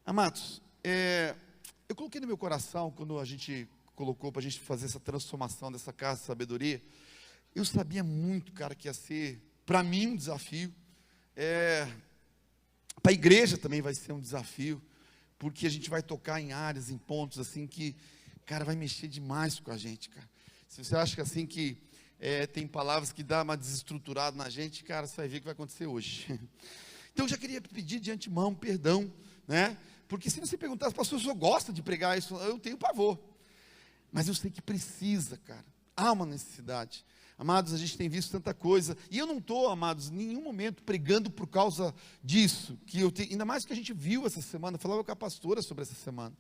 Amados, eu coloquei no meu coração, quando a gente colocou para a gente fazer essa transformação dessa casa de sabedoria, eu sabia muito, cara, que ia ser, para mim, um desafio, para a igreja também vai ser um desafio, porque a gente vai tocar em áreas, em pontos, assim, que, cara, vai mexer demais com a gente, cara. Se você acha que, assim, que tem palavras que dá uma desestruturada na gente, cara, você vai ver o que vai acontecer hoje. Então, eu já queria pedir de antemão perdão, né? Porque se você perguntar, as pessoas só gostam de pregar isso, eu tenho pavor. Mas eu sei que precisa, cara. Há uma necessidade. Amados, a gente tem visto tanta coisa. E eu não estou, amados, em nenhum momento pregando por causa disso. Ainda mais que a gente viu essa semana, falava com a pastora sobre essa semana.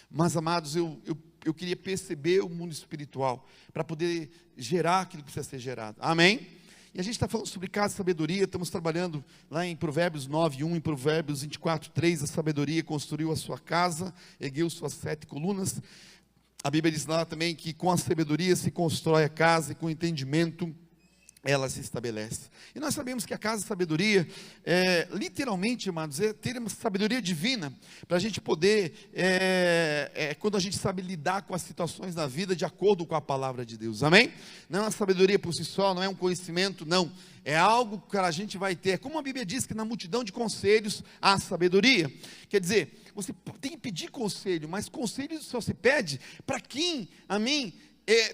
Mas, amados, eu queria perceber o mundo espiritual, para poder gerar aquilo que precisa ser gerado. Amém? E a gente está falando sobre casa e sabedoria, estamos trabalhando lá em Provérbios 9:1, em Provérbios 24:3, a sabedoria construiu a sua casa, ergueu suas 7 colunas. A Bíblia diz lá também que com a sabedoria se constrói a casa e com o entendimento ela se estabelece. E nós sabemos que a casa de sabedoria, literalmente, amados, ter uma sabedoria divina, para a gente poder, quando a gente sabe lidar com as situações da vida de acordo com a palavra de Deus, amém? Não é uma sabedoria por si só, não é um conhecimento, não, é algo que a gente vai ter, como a Bíblia diz que na multidão de conselhos há sabedoria, quer dizer, você tem que pedir conselho, mas conselho só se pede para quem, amém,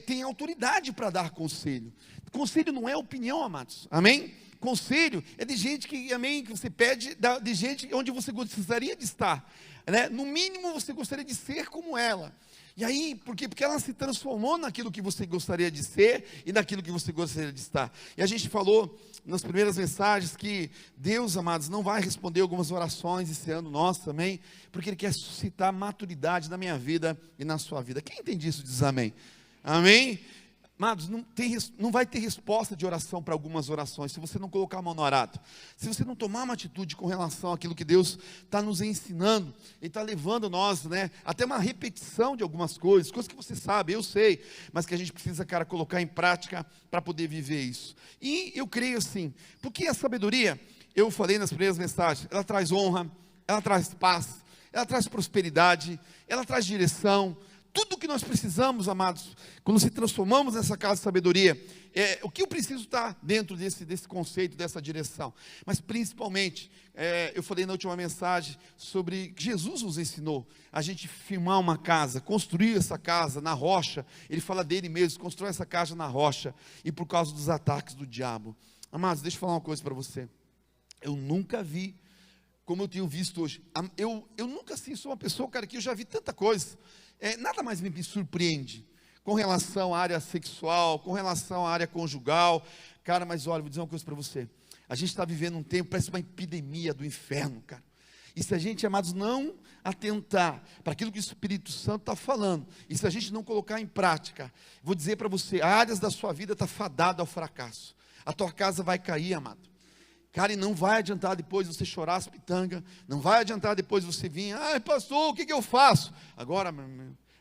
tem autoridade para dar conselho. Conselho não é opinião, amados, amém? Conselho é de gente que, amém, que você pede, de gente onde você gostaria de estar, né? No mínimo você gostaria de ser como ela. E aí, por quê? Porque ela se transformou naquilo que você gostaria de ser e naquilo que você gostaria de estar. E a gente falou nas primeiras mensagens que Deus, amados, não vai responder algumas orações esse ano nosso, amém? Porque Ele quer suscitar maturidade na minha vida e na sua vida. Quem entende isso diz amém. Amém? Amados, não vai ter resposta de oração para algumas orações, se você não colocar a mão no arado, se você não tomar uma atitude com relação àquilo que Deus está nos ensinando, Ele está levando nós, né, até uma repetição de algumas coisas que você sabe, eu sei, mas que a gente precisa, cara, colocar em prática para poder viver isso. E eu creio assim, porque a sabedoria, eu falei nas primeiras mensagens, ela traz honra, ela traz paz, ela traz prosperidade, ela traz direção. Tudo que nós precisamos, amados, quando se transformamos nessa casa de sabedoria, o que eu preciso estar dentro desse conceito, dessa direção. Mas principalmente, eu falei na última mensagem sobre que Jesus nos ensinou a gente firmar uma casa, construir essa casa na rocha. Ele fala dele mesmo, constrói essa casa na rocha, e por causa dos ataques do diabo. Amados, deixa eu falar uma coisa para você. Eu nunca vi como eu tenho visto hoje. Eu nunca assim, sou uma pessoa, cara, que eu já vi tanta coisa. Nada mais me surpreende com relação à área sexual, com relação à área conjugal. Cara, mas olha, vou dizer uma coisa para você. A gente está vivendo um tempo, parece uma epidemia do inferno, cara. E se a gente, amados, não atentar para aquilo que o Espírito Santo está falando, e se a gente não colocar em prática, vou dizer para você, áreas da sua vida estão fadadas ao fracasso. A tua casa vai cair, amado. Cara, e não vai adiantar depois você chorar as pitangas, não vai adiantar depois você vir, pastor, o que eu faço? Agora,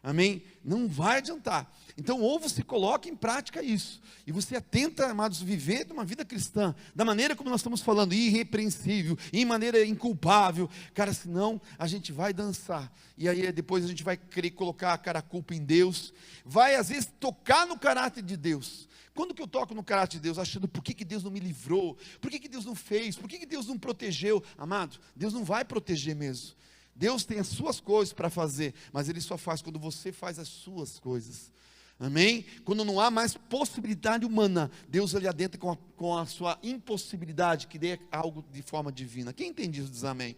amém? Não vai adiantar. Então, ou você coloca em prática isso, e você tenta, amados, viver uma vida cristã, da maneira como nós estamos falando, irrepreensível, em maneira inculpável, cara, senão a gente vai dançar, e aí depois a gente vai querer colocar, cara, a culpa em Deus, vai às vezes tocar no caráter de Deus. Quando que eu toco no caráter de Deus, achando por que Deus não me livrou, por que Deus não fez, por que Deus não protegeu? Amado, Deus não vai proteger mesmo. Deus tem as suas coisas para fazer, mas Ele só faz quando você faz as suas coisas. Amém? Quando não há mais possibilidade humana, Deus ali adentra com a sua impossibilidade, que é algo de forma divina. Quem entende isso diz amém.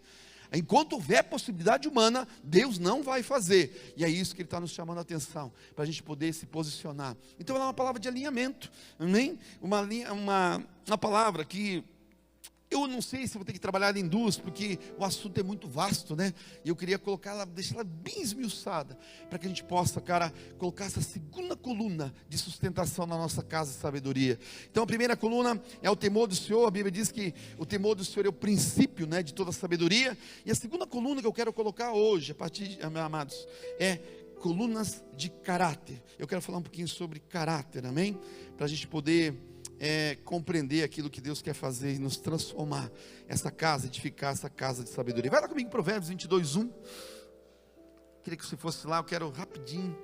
Enquanto houver possibilidade humana, Deus não vai fazer. E é isso que Ele está nos chamando a atenção, para a gente poder se posicionar. Então ela é uma palavra de alinhamento, amém? Uma palavra que eu não sei se vou ter que trabalhar em duas, porque o assunto é muito vasto, né? E eu queria deixar ela bem esmiuçada, para que a gente possa, cara, colocar essa segunda coluna de sustentação na nossa casa de sabedoria. Então a primeira coluna é o temor do Senhor. A Bíblia diz que o temor do Senhor é o princípio, né, de toda a sabedoria. E a segunda coluna que eu quero colocar hoje, a partir, amados, é colunas de caráter. Eu quero falar um pouquinho sobre caráter, amém? Para a gente poder compreender aquilo que Deus quer fazer e nos transformar essa casa, edificar essa casa de sabedoria. Vai lá comigo em Provérbios 22:1. Queria que você fosse lá, eu quero rapidinho.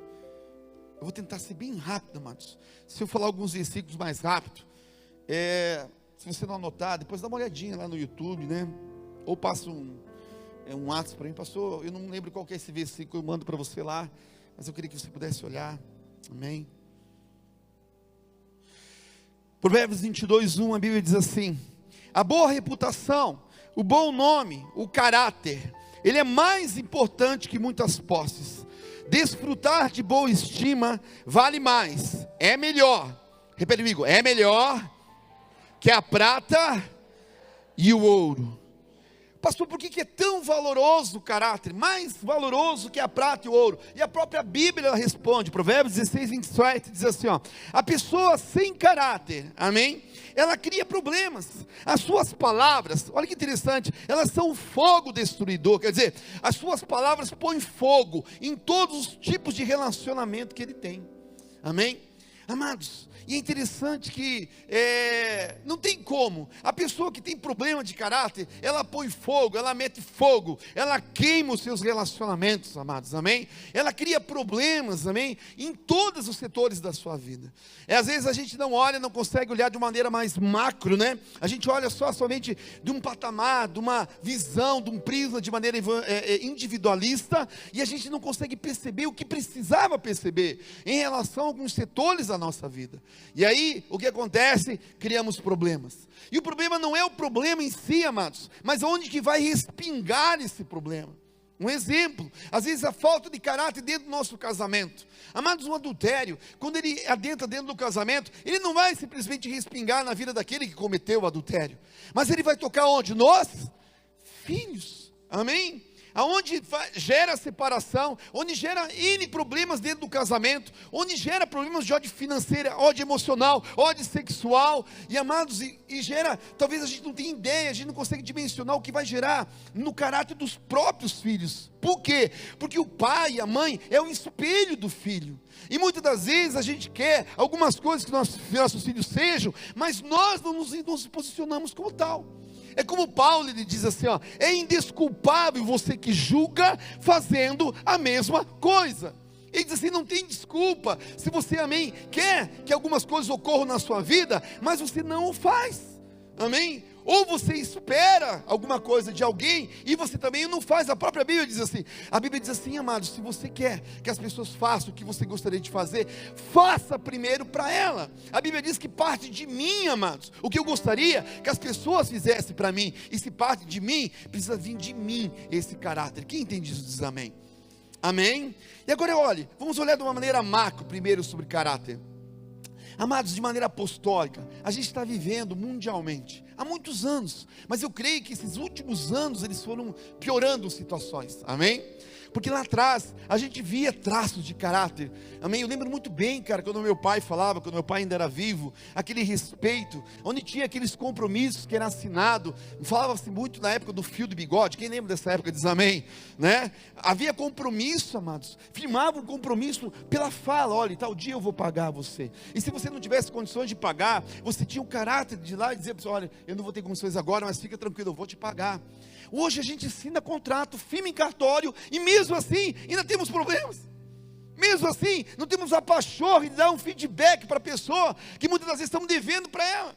Eu vou tentar ser bem rápido, amados. Se eu falar alguns versículos mais rápido, se você não anotar, depois dá uma olhadinha lá no YouTube, né? Ou passa um WhatsApp para mim, pastor, eu não lembro qual que é esse versículo, eu mando para você lá, mas eu queria que você pudesse olhar. Amém? Provérbios 22:1, a Bíblia diz assim: a boa reputação, o bom nome, o caráter, ele é mais importante que muitas posses. Desfrutar de boa estima vale mais, é melhor, repete comigo, é melhor que a prata e o ouro. Pastor, por que é tão valoroso o caráter? Mais valoroso que a prata e o ouro? E a própria Bíblia responde, Provérbios 16:27, diz assim, ó: a pessoa sem caráter, amém? Ela cria problemas. As suas palavras, olha que interessante, elas são fogo destruidor. Quer dizer, as suas palavras põem fogo em todos os tipos de relacionamento que ele tem. Amém? Amados, e é interessante que não tem como, a pessoa que tem problema de caráter, ela põe fogo, ela mete fogo, ela queima os seus relacionamentos, amados, amém? Ela cria problemas, amém? Em todos os setores da sua vida. Às vezes a gente não olha, não consegue olhar de maneira mais macro, né? A gente olha somente de um patamar, de uma visão, de um prisma de maneira individualista, e a gente não consegue perceber o que precisava perceber em relação a alguns setores da nossa vida. E aí, o que acontece? Criamos problemas. E o problema não é o problema em si, amados, mas onde que vai respingar esse problema. Um exemplo, às vezes a falta de caráter dentro do nosso casamento. Amados, um adultério, quando ele adentra dentro do casamento, ele não vai simplesmente respingar na vida daquele que cometeu o adultério, mas ele vai tocar onde? Nos filhos, amém? Aonde gera separação, onde gera N problemas dentro do casamento, onde gera problemas de ódio financeira, ódio emocional, ódio sexual, e amados, e gera, talvez a gente não tenha ideia, a gente não consegue dimensionar o que vai gerar no caráter dos próprios filhos. Por quê? Porque o pai e a mãe é um espelho do filho, e muitas das vezes a gente quer algumas coisas que nossos filhos sejam, mas nós não nos posicionamos como tal. É como Paulo, ele diz assim, ó: é indesculpável você que julga fazendo a mesma coisa. Ele diz assim, não tem desculpa, se você, amém, quer que algumas coisas ocorram na sua vida, mas você não o faz, amém? Ou você espera alguma coisa de alguém, e você também não faz. A própria Bíblia diz assim, a Bíblia diz assim, amados, se você quer que as pessoas façam o que você gostaria de fazer, faça primeiro para ela. A Bíblia diz que parte de mim, amados, o que eu gostaria que as pessoas fizessem para mim, e se parte de mim, precisa vir de mim esse caráter. Quem entende isso diz amém. Amém? E agora olhe, vamos olhar de uma maneira macro primeiro sobre caráter. Amados, de maneira apostólica, a gente está vivendo mundialmente há muitos anos, mas eu creio que esses últimos anos eles foram piorando situações, amém? Porque lá atrás a gente via traços de caráter, amém? Eu lembro muito bem, cara, quando meu pai falava, quando meu pai ainda era vivo, aquele respeito, onde tinha aqueles compromissos que eram assinados. Falava-se muito na época do fio do bigode. Quem lembra dessa época diz amém, né? Havia compromisso, amados, firmava um compromisso pela fala: olha, tal dia eu vou pagar você, e se você não tivesse condições de pagar, você tinha o caráter de ir lá e dizer: olha, eu não vou ter condições agora, mas fica tranquilo, eu vou te pagar. Hoje a gente assina contrato, firma em cartório, e mesmo assim ainda temos problemas. Mesmo assim não temos a pachorra de dar um feedback para a pessoa que muitas das vezes estamos devendo para ela.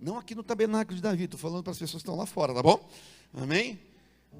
Não aqui no tabernáculo de Davi, estou falando para as pessoas que estão lá fora, tá bom? Amém?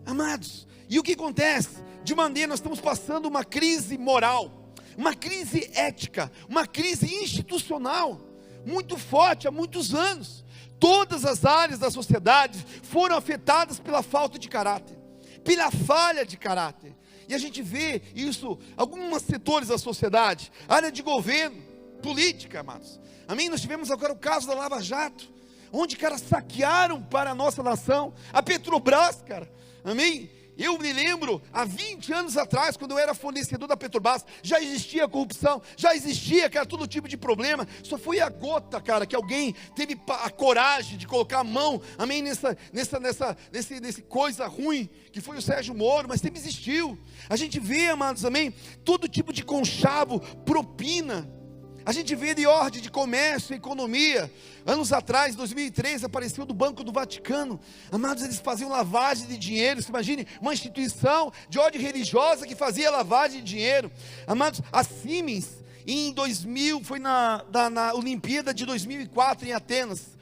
Amados, e o que acontece? De maneira, nós estamos passando uma crise moral, uma crise ética, uma crise institucional muito forte há muitos anos. Todas as áreas da sociedade foram afetadas pela falta de caráter, pela falha de caráter. E a gente vê isso em alguns setores da sociedade, área de governo, política, amados. Amém? Nós tivemos agora o caso da Lava Jato, onde, cara, saquearam para a nossa nação a Petrobras, cara. Amém? Eu me lembro, há 20 anos atrás, quando eu era fornecedor da Petrobras, já existia corrupção, já existia, cara, todo tipo de problema. Só foi a gota, cara, que alguém teve a coragem de colocar a mão, amém, nesse coisa ruim, que foi o Sérgio Moro, mas sempre existiu. A gente vê, amados, amém, todo tipo de conchavo, propina. A gente vê de ordem de comércio e economia. Anos atrás, 2003, apareceu do Banco do Vaticano. Amados, eles faziam lavagem de dinheiro. Se imagine, uma instituição de ordem religiosa que fazia lavagem de dinheiro. Amados, a Siemens, em 2000, foi na Olimpíada de 2004 em Atenas.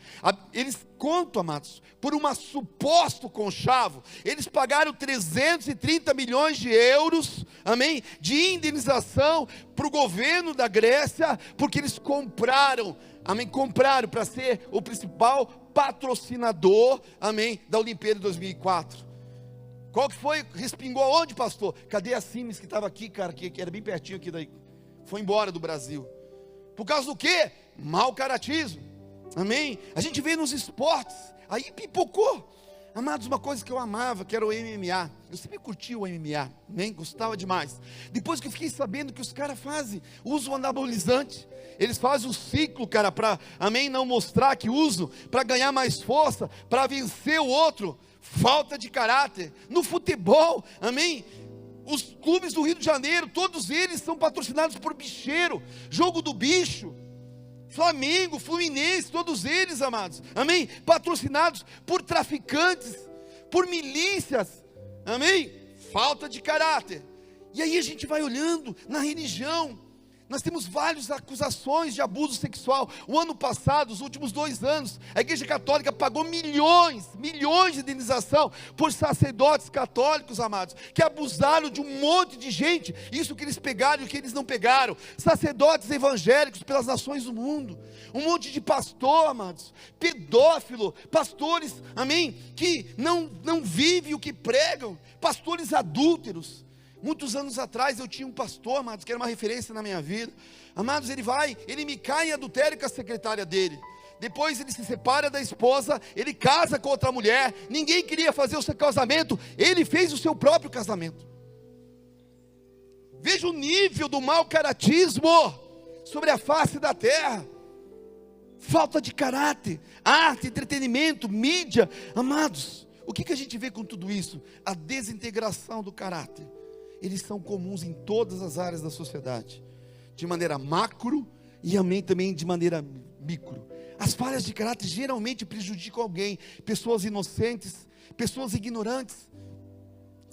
Eles contam, amados, por uma suposto conchavo, eles pagaram 330 milhões de euros, amém, de indenização para o governo da Grécia, porque eles compraram, amém, compraram para ser o principal patrocinador, amém, da Olimpíada de 2004. Qual que foi? Respingou aonde, pastor? Cadê a Siemens que estava aqui, cara, que era bem pertinho aqui daí? Foi embora do Brasil. Por causa do quê? Mau caratismo. Amém? A gente vê nos esportes, aí pipocou. Amados, uma coisa que eu amava, que era o MMA. Eu sempre curti o MMA, amém? Gostava demais. Depois que eu fiquei sabendo que os caras usam anabolizante. Eles fazem o ciclo, cara, para, amém, não mostrar que usam, para ganhar mais força, para vencer o outro. Falta de caráter. No futebol, amém? Os clubes do Rio de Janeiro, todos eles são patrocinados por bicheiro. Jogo do bicho. Flamengo, Fluminense, todos eles, amados, amém, patrocinados por traficantes, por milícias, amém, falta de caráter. E aí a gente vai olhando na religião, nós temos várias acusações de abuso sexual. O ano passado, os últimos 2 anos, a Igreja Católica pagou milhões de indenização por sacerdotes católicos, amados, que abusaram de um monte de gente, isso que eles pegaram e o que eles não pegaram, sacerdotes evangélicos pelas nações do mundo, um monte de pastor, amados, pedófilo, pastores, amém, que não vivem o que pregam, pastores adúlteros. Muitos anos atrás eu tinha um pastor, amados, que era uma referência na minha vida. Amados, ele me cai em adultério com a secretária dele. Depois ele se separa da esposa, ele casa com outra mulher. Ninguém queria fazer o seu casamento, ele fez o seu próprio casamento. Veja o nível do mau caratismo sobre a face da terra. Falta de caráter, arte, entretenimento, mídia. Amados, o que a gente vê com tudo isso? A desintegração do caráter. Eles são comuns em todas as áreas da sociedade, de maneira macro e também de maneira micro. As falhas de caráter geralmente prejudicam alguém, pessoas inocentes, pessoas ignorantes.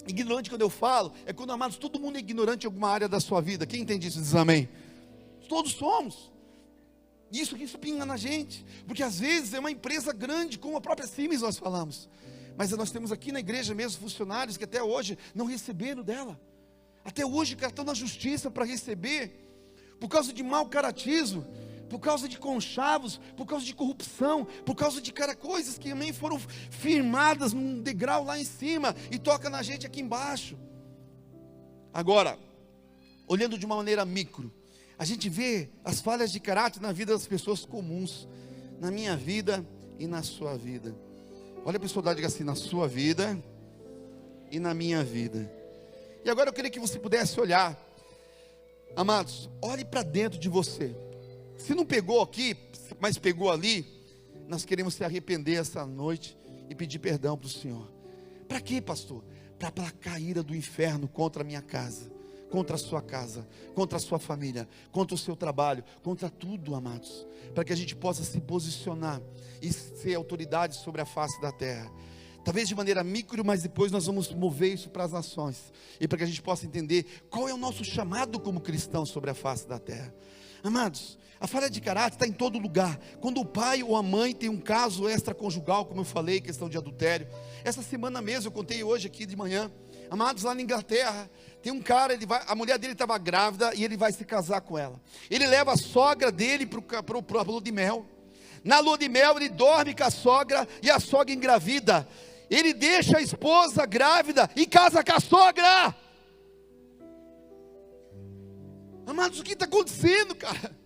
Ignorante, quando eu falo, é quando, amados, todo mundo é ignorante em alguma área da sua vida. Quem entende isso diz amém. Todos somos. Isso que espinha na gente, porque às vezes é uma empresa grande, como a própria Siemens nós falamos, mas nós temos aqui na igreja mesmo funcionários que até hoje não receberam dela. Até hoje, cara, estão na justiça para receber, por causa de mau caratismo, por causa de conchavos, por causa de corrupção, por causa de coisas que também foram firmadas num degrau lá em cima e toca na gente aqui embaixo. Agora, olhando de uma maneira micro, a gente vê as falhas de caráter na vida das pessoas comuns, na minha vida e na sua vida. Olha a pessoa, diga assim, na sua vida e na minha vida. E agora eu queria que você pudesse olhar, amados, olhe para dentro de você. Se não pegou aqui, mas pegou ali, nós queremos se arrepender essa noite e pedir perdão para o Senhor. Para quê, pastor? Para aplacar a ira do inferno contra a minha casa, contra a sua casa, contra a sua família, contra o seu trabalho, contra tudo, amados, para que a gente possa se posicionar e ser autoridade sobre a face da terra. Talvez de maneira micro, mas depois nós vamos mover isso para as nações, e para que a gente possa entender qual é o nosso chamado como cristãos sobre a face da terra. Amados, a falha de caráter está em todo lugar. Quando o pai ou a mãe tem um caso extraconjugal, como eu falei, questão de adultério. Essa semana mesmo, eu contei hoje aqui de manhã, amados, lá na Inglaterra, tem um cara, a mulher dele estava grávida e ele vai se casar com ela. Ele leva a sogra dele para a lua de mel. Na lua de mel ele dorme com a sogra e a sogra engravida. Ele deixa a esposa grávida e casa com a sogra. Amados, o que está acontecendo, cara?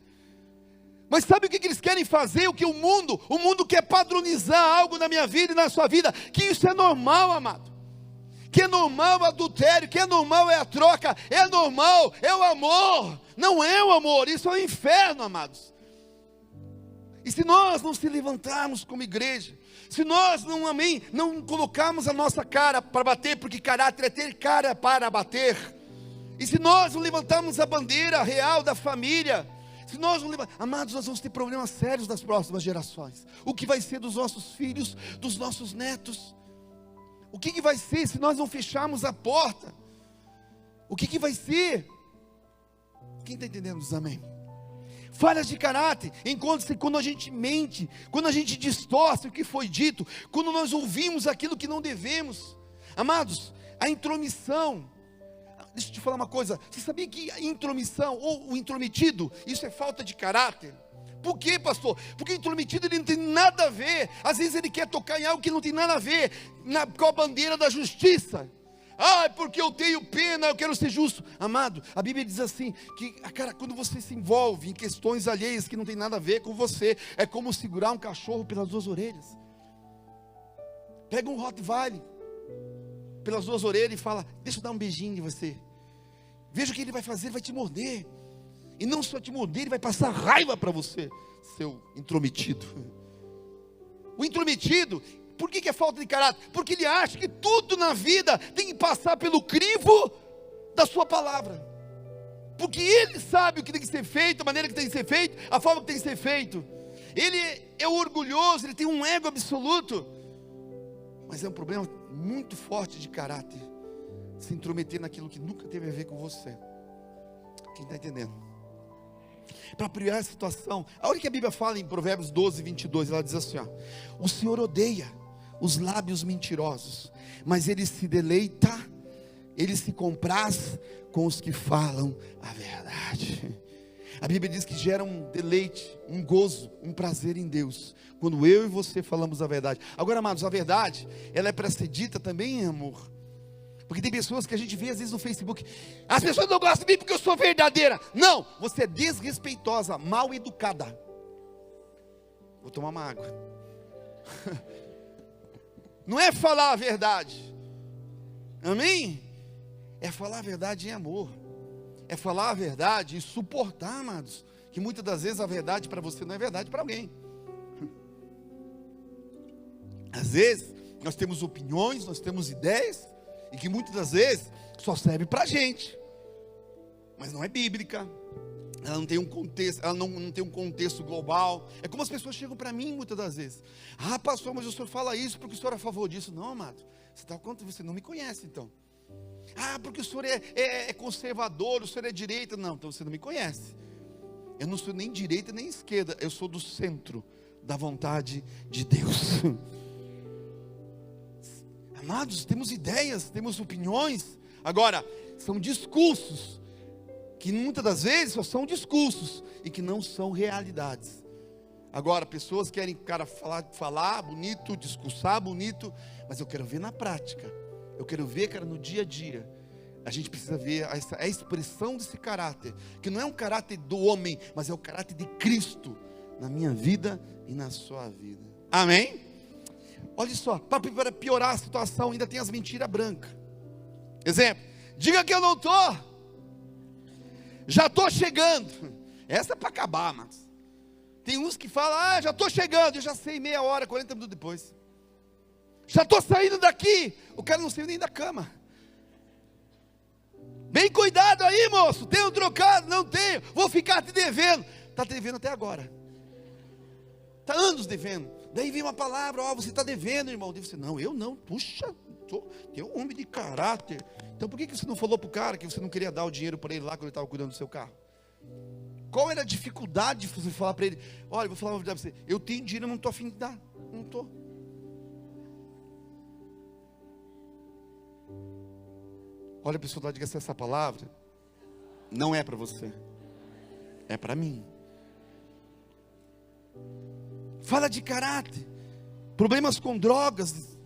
Mas sabe o que eles querem fazer? O que o mundo quer padronizar algo na minha vida e na sua vida, que isso é normal, amado. Que é normal o adultério, que é normal é a troca, é normal, é o amor. Não é o amor, isso é o inferno, amados. E se nós não se levantarmos como igreja, se nós não, amém, não colocarmos a nossa cara para bater, porque caráter é ter cara para bater, e se nós não levantarmos a bandeira real da família, se Se nós não levar, amados, nós vamos ter problemas sérios das próximas gerações. O que vai ser dos nossos filhos, dos nossos netos? O que vai ser se nós não fecharmos a porta? O que vai ser? Quem está entendendo? Diz amém. Falhas de caráter encontram-se quando a gente mente, quando a gente distorce o que foi dito, quando nós ouvimos aquilo que não devemos. Amados, a intromissão. Deixa eu te falar uma coisa. Você sabia que a intromissão ou o intrometido, isso é falta de caráter? Por quê, pastor? Porque o intrometido ele não tem nada a ver. Às vezes ele quer tocar em algo que não tem nada a ver com a bandeira da justiça. Porque eu tenho pena, eu quero ser justo. Amado, a Bíblia diz assim, que, cara, quando você se envolve em questões alheias que não tem nada a ver com você, é como segurar um cachorro pelas duas orelhas. Pega um Rottweiler pelas duas orelhas e fala, deixa eu dar um beijinho em você. Veja o que ele vai fazer, ele vai te morder. E não só te morder, ele vai passar raiva para você, seu intrometido. O intrometido, por que é falta de caráter? Porque ele acha que tudo na vida tem que passar pelo crivo da sua palavra. Porque ele sabe o que tem que ser feito, a maneira que tem que ser feito, a forma que tem que ser feito. Ele é orgulhoso, ele tem um ego absoluto. Mas é um problema muito forte de caráter, se intrometer naquilo que nunca teve a ver com você. Quem está entendendo? Para piorar a situação, olha o que a Bíblia fala em Provérbios 12, 22, ela diz assim, o Senhor odeia os lábios mentirosos, mas Ele se deleita, Ele se compraz com os que falam a verdade. A Bíblia diz que gera um deleite, um gozo, um prazer em Deus, quando eu e você falamos a verdade. Agora, amados, a verdade, ela é para ser dita também em amor. Porque tem pessoas que a gente vê às vezes no Facebook, as pessoas não gostam de mim porque eu sou verdadeira. Não, você é desrespeitosa, mal educada. Vou tomar uma água. Não é falar a verdade, amém? É falar a verdade em amor. É falar a verdade e suportar, amados, que muitas das vezes a verdade para você não é verdade para alguém. Às vezes nós temos opiniões, nós temos ideias, e que muitas das vezes só serve para a gente, mas não é bíblica. Ela não tem um contexto, ela não tem um contexto global. É como as pessoas chegam para mim muitas das vezes. Pastor, mas o senhor fala isso porque o senhor é a favor disso. Não, amado, você não me conhece então. Porque o senhor é conservador, o senhor é direita. Não, então você não me conhece. Eu não sou nem direita nem esquerda, eu sou do centro da vontade de Deus. Amados, temos ideias, temos opiniões. Agora, são discursos que muitas das vezes só são discursos e que não são realidades. Agora, pessoas querem, falar bonito, discursar bonito, mas eu quero ver na prática. Eu quero ver, no dia a dia. A gente precisa ver a expressão desse caráter, que não é um caráter do homem, mas é o caráter de Cristo na minha vida e na sua vida. Amém? Olha só, para piorar a situação, ainda tem as mentiras brancas. Exemplo, diga que eu não estou. Já estou chegando. Essa é para acabar, mas tem uns que falam, já estou chegando. Eu já sei, meia hora, 40 minutos depois. Já estou saindo daqui. O cara não saiu nem da cama. Bem cuidado aí, moço. Tenho trocado? Não tenho. Vou ficar te devendo. Está devendo até agora. Está anos devendo. Daí vem uma palavra, você está devendo, irmão. Eu disse, não, eu não. Puxa, tem um homem de caráter. Então por que você não falou para o cara que você não queria dar o dinheiro para ele lá quando ele estava cuidando do seu carro? Qual era a dificuldade de você falar para ele, olha, vou falar uma verdade para você, eu tenho dinheiro, eu não estou afim de dar, não estou. Olha a pessoa, diga assim, essa palavra não é para você, é para mim. Fala de caráter, problemas com drogas,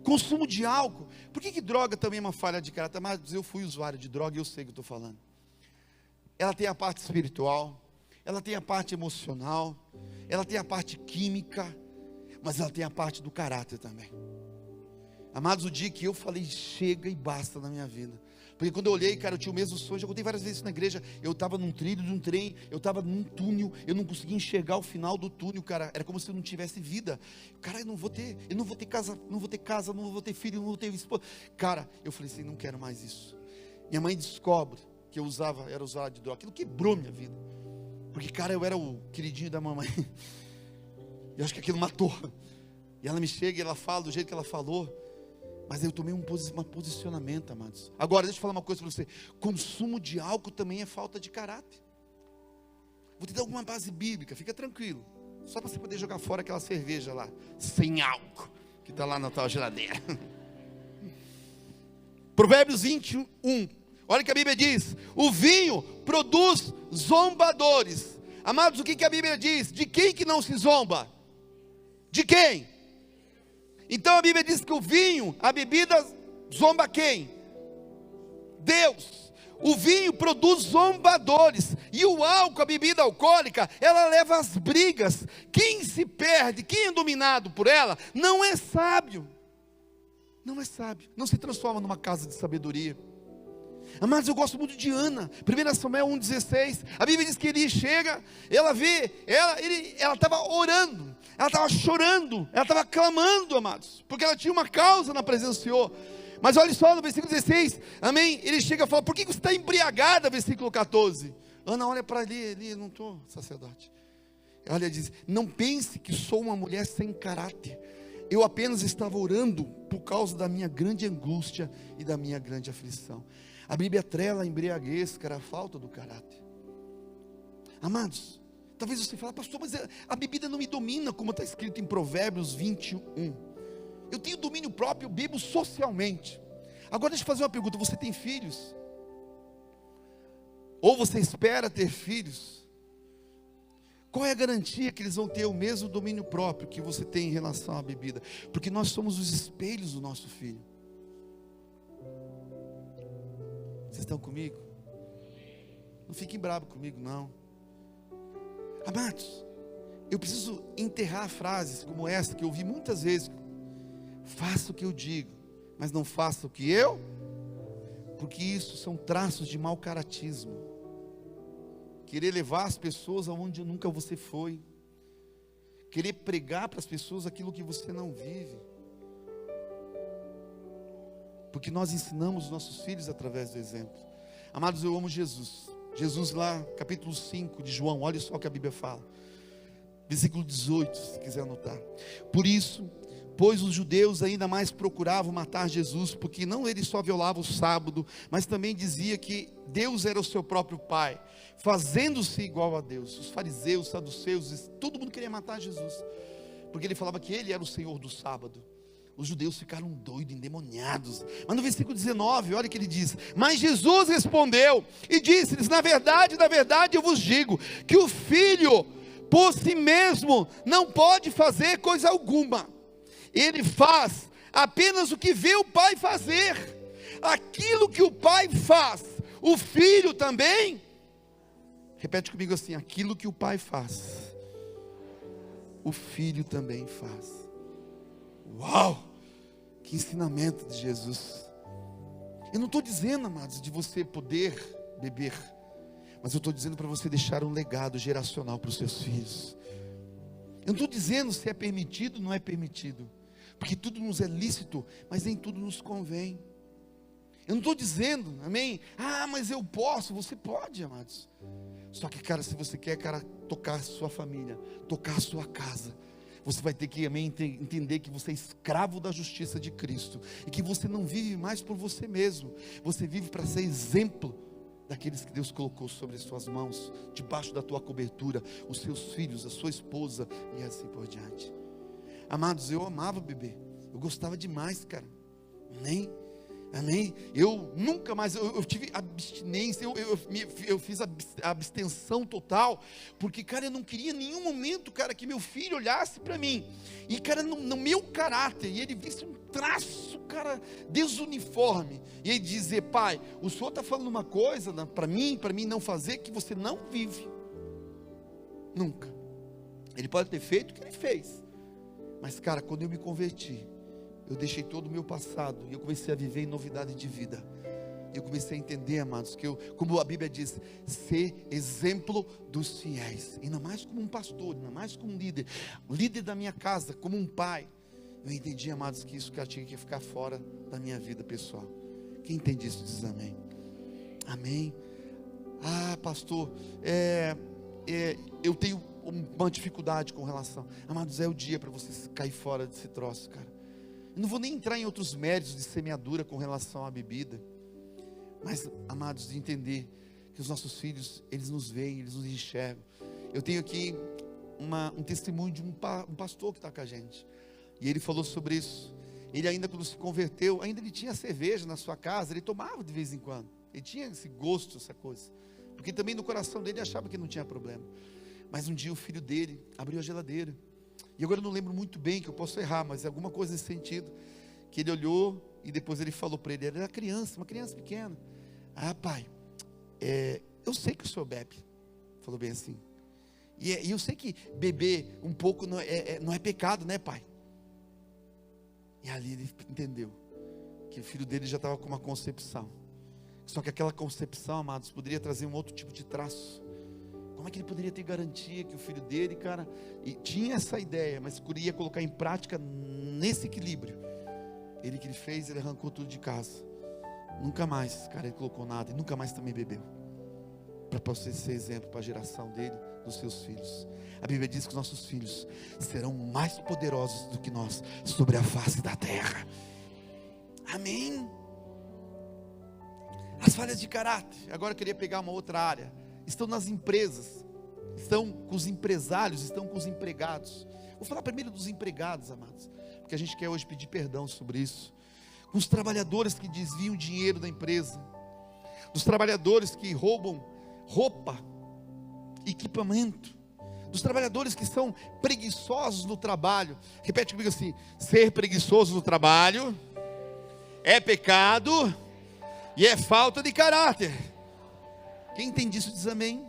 consumo de álcool. Por que droga também é uma falha de caráter? Mas eu fui usuário de droga e eu sei o que eu estou falando. Ela tem a parte espiritual, ela tem a parte emocional, ela tem a parte química, mas ela tem a parte do caráter também. Amados, o dia que eu falei chega e basta na minha vida, porque quando eu olhei, eu tinha o mesmo sonho. Já contei várias vezes isso na igreja. Eu estava num trilho de um trem, eu estava num túnel, eu não conseguia enxergar o final do túnel, era como se eu não tivesse vida. Eu não vou ter casa, não vou ter filho, não vou ter esposa. Eu falei assim, não quero mais isso. Minha mãe descobre que eu era usuário de droga, aquilo quebrou minha vida. Porque, cara, eu era o queridinho da mamãe. E eu acho que aquilo matou. E ela me chega e ela fala do jeito que ela falou. Mas eu tomei um posicionamento, amados. Agora, deixa eu falar uma coisa para você. Consumo de álcool também é falta de caráter. Vou te dar alguma base bíblica, fica tranquilo. Só para você poder jogar fora aquela cerveja lá, sem álcool, que está lá na tua geladeira. Provérbios 21. Olha o que a Bíblia diz. O vinho produz zombadores. Amados, o que a Bíblia diz? De quem que não se zomba? De quem? Então a Bíblia diz que o vinho, a bebida, zomba quem? Deus. O vinho produz zombadores, e o álcool, a bebida alcoólica, ela leva às brigas. Quem se perde, quem é dominado por ela, não é sábio. Não é sábio, não se transforma numa casa de sabedoria. Amados, eu gosto muito de Ana. 1 Samuel 1,16. A Bíblia diz que ele chega, ela vê, ela estava orando, ela estava chorando, ela estava clamando, amados, porque ela tinha uma causa na presença do Senhor. Mas olha só no versículo 16, amém? Ele chega e fala: por que você está embriagada? Versículo 14. Ana olha para ali, eu não estou, sacerdote. Olha, diz: não pense que sou uma mulher sem caráter. Eu apenas estava orando por causa da minha grande angústia e da minha grande aflição. A Bíblia atrela a embriaguez, cara, a falta do caráter. Amados, talvez você fale: pastor, mas a bebida não me domina, como está escrito em Provérbios 21. Eu tenho domínio próprio, eu bebo socialmente. Agora deixa eu fazer uma pergunta: você tem filhos? Ou você espera ter filhos? Qual é a garantia que eles vão ter o mesmo domínio próprio que você tem em relação à bebida? Porque nós somos os espelhos do nosso filho. Vocês estão comigo? Não fiquem bravos comigo, não. Amados, eu preciso enterrar frases como essa que eu ouvi muitas vezes. Faça o que eu digo, mas não faça o que eu, porque isso são traços de mau caratismo. Querer levar as pessoas aonde nunca você foi, querer pregar para as pessoas aquilo que você não vive, porque nós ensinamos os nossos filhos através do exemplo. Amados, eu amo Jesus. Jesus lá, capítulo 5 de João, olha só o que a Bíblia fala, versículo 18, se quiser anotar. Por isso, pois os judeus ainda mais procuravam matar Jesus, porque não ele só violava o sábado, mas também dizia que Deus era o seu próprio Pai, fazendo-se igual a Deus. Os fariseus, os saduceus, todo mundo queria matar Jesus, porque ele falava que ele era o Senhor do sábado. Os judeus ficaram doidos, endemoniados. Mas no versículo 19, olha o que ele diz: mas Jesus respondeu e disse-lhes: na verdade, eu vos digo, que o Filho por si mesmo não pode fazer coisa alguma. Ele faz apenas o que vê o Pai fazer. Aquilo que o Pai faz, o Filho também. Repete comigo assim: aquilo que o Pai faz, o Filho também faz. Uau! Que ensinamento de Jesus. Eu não estou dizendo, amados, de você poder beber, mas eu estou dizendo para você deixar um legado geracional para os seus filhos. Eu não estou dizendo se é permitido ou não é permitido, porque tudo nos é lícito, mas nem tudo nos convém. Eu não estou dizendo, amém? Mas eu posso. Você pode, amados. Só que, cara, se você quer, cara, tocar a sua família, tocar a sua casa, você vai ter que, amém, entender que você é escravo da justiça de Cristo, e que você não vive mais por você mesmo, você vive para ser exemplo daqueles que Deus colocou sobre as suas mãos, debaixo da tua cobertura, os seus filhos, a sua esposa, e assim por diante. Amados, eu amava beber, eu gostava demais, cara, amém? Amém? Eu nunca mais, eu tive abstinência, eu fiz a abstenção total, porque, cara, eu não queria em nenhum momento, cara, que meu filho olhasse para mim, e, cara, no meu caráter, e ele visse um traço, cara, desuniforme, e ele dizer: pai, o senhor está falando uma coisa para mim não fazer, que você não vive. Nunca. Ele pode ter feito o que ele fez, mas, cara, quando eu me converti, eu deixei todo o meu passado, e eu comecei a viver em novidade de vida. Eu comecei a entender, amados, que eu, como a Bíblia diz, ser exemplo dos fiéis, ainda mais como um pastor, ainda mais como um líder da minha casa, como um pai. Eu entendi, amados, que isso, cara, tinha que ficar fora da minha vida pessoal. Quem entende isso diz amém. Amém. Pastor, eu tenho uma dificuldade com relação. Amados, é o dia para você cair fora desse troço, cara. Eu não vou nem entrar em outros méritos de semeadura com relação à bebida. Mas, amados, de entender que os nossos filhos, eles nos veem, eles nos enxergam. Eu tenho aqui um testemunho de um pastor que está com a gente. E ele falou sobre isso. Ele ainda quando se converteu, ainda ele tinha cerveja na sua casa, ele tomava de vez em quando. Ele tinha esse gosto, essa coisa. Porque também no coração dele achava que não tinha problema. Mas um dia o filho dele abriu a geladeira. E agora eu não lembro muito bem, que eu posso errar, mas é alguma coisa nesse sentido. Que ele olhou e depois ele falou para ele, ele era criança, uma criança pequena. Ah, pai, eu sei que o senhor bebe. Falou bem assim. E eu sei que beber um pouco não é pecado, né, pai? E ali ele entendeu que o filho dele já estava com uma concepção. Só que aquela concepção, amados, poderia trazer um outro tipo de traço. Como é que ele poderia ter garantia que o filho dele, cara, e tinha essa ideia, mas queria colocar em prática nesse equilíbrio? Ele que ele fez, ele arrancou tudo de casa. Nunca mais, cara, ele colocou nada. E nunca mais também bebeu. Para você ser exemplo para a geração dele, dos seus filhos. A Bíblia diz que os nossos filhos serão mais poderosos do que nós sobre a face da terra. Amém? As falhas de caráter. Agora eu queria pegar uma outra área. Estão nas empresas. Estão com os empresários, estão com os empregados. Vou falar primeiro dos empregados, amados. Porque a gente quer hoje pedir perdão sobre isso. Com os trabalhadores que desviam dinheiro da empresa. Dos trabalhadores que roubam roupa, equipamento. Dos trabalhadores que são preguiçosos no trabalho. Repete comigo assim: ser preguiçoso no trabalho é pecado e é falta de caráter. Quem entende isso diz amém.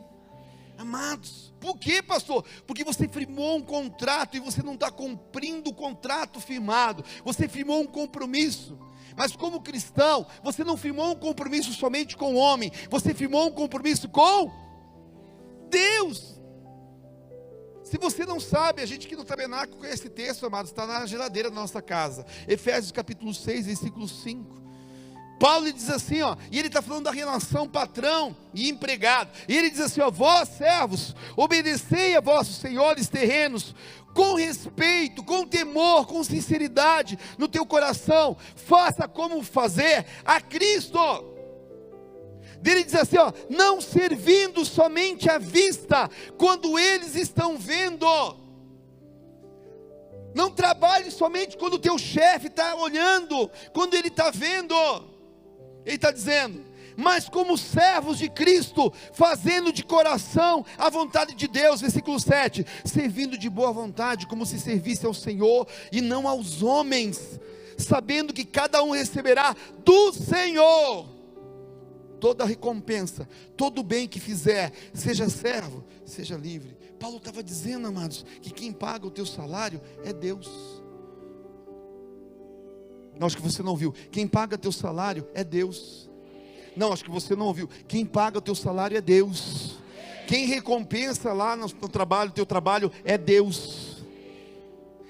Amados, por quê, pastor? Porque você firmou um contrato e você não está cumprindo o contrato firmado. Você firmou um compromisso. Mas como cristão, você não firmou um compromisso somente com o homem. Você firmou um compromisso com Deus. Se você não sabe, a gente aqui no tabernáculo conhece esse texto, amados, está na geladeira da nossa casa. Efésios capítulo 6, versículo 5. Paulo diz assim, ó, e ele está falando da relação patrão e empregado. E ele diz assim, ó: vós servos, obedecei a vossos senhores terrenos, com respeito, com temor, com sinceridade no teu coração. Faça como fazer a Cristo. Ele diz assim, ó: não servindo somente à vista, quando eles estão vendo. Não trabalhe somente quando o teu chefe está olhando, quando ele está vendo. Ele está dizendo, mas como servos de Cristo, fazendo de coração a vontade de Deus, versículo 7, servindo de boa vontade, como se servisse ao Senhor, e não aos homens, sabendo que cada um receberá do Senhor toda a recompensa, todo o bem que fizer, seja servo, seja livre. Paulo estava dizendo, amados, que quem paga o teu salário é Deus. Não, acho que você não ouviu. Quem paga teu salário é Deus. Não, acho que você não ouviu. Quem paga o teu salário é Deus. Quem recompensa lá no trabalho, teu trabalho é Deus.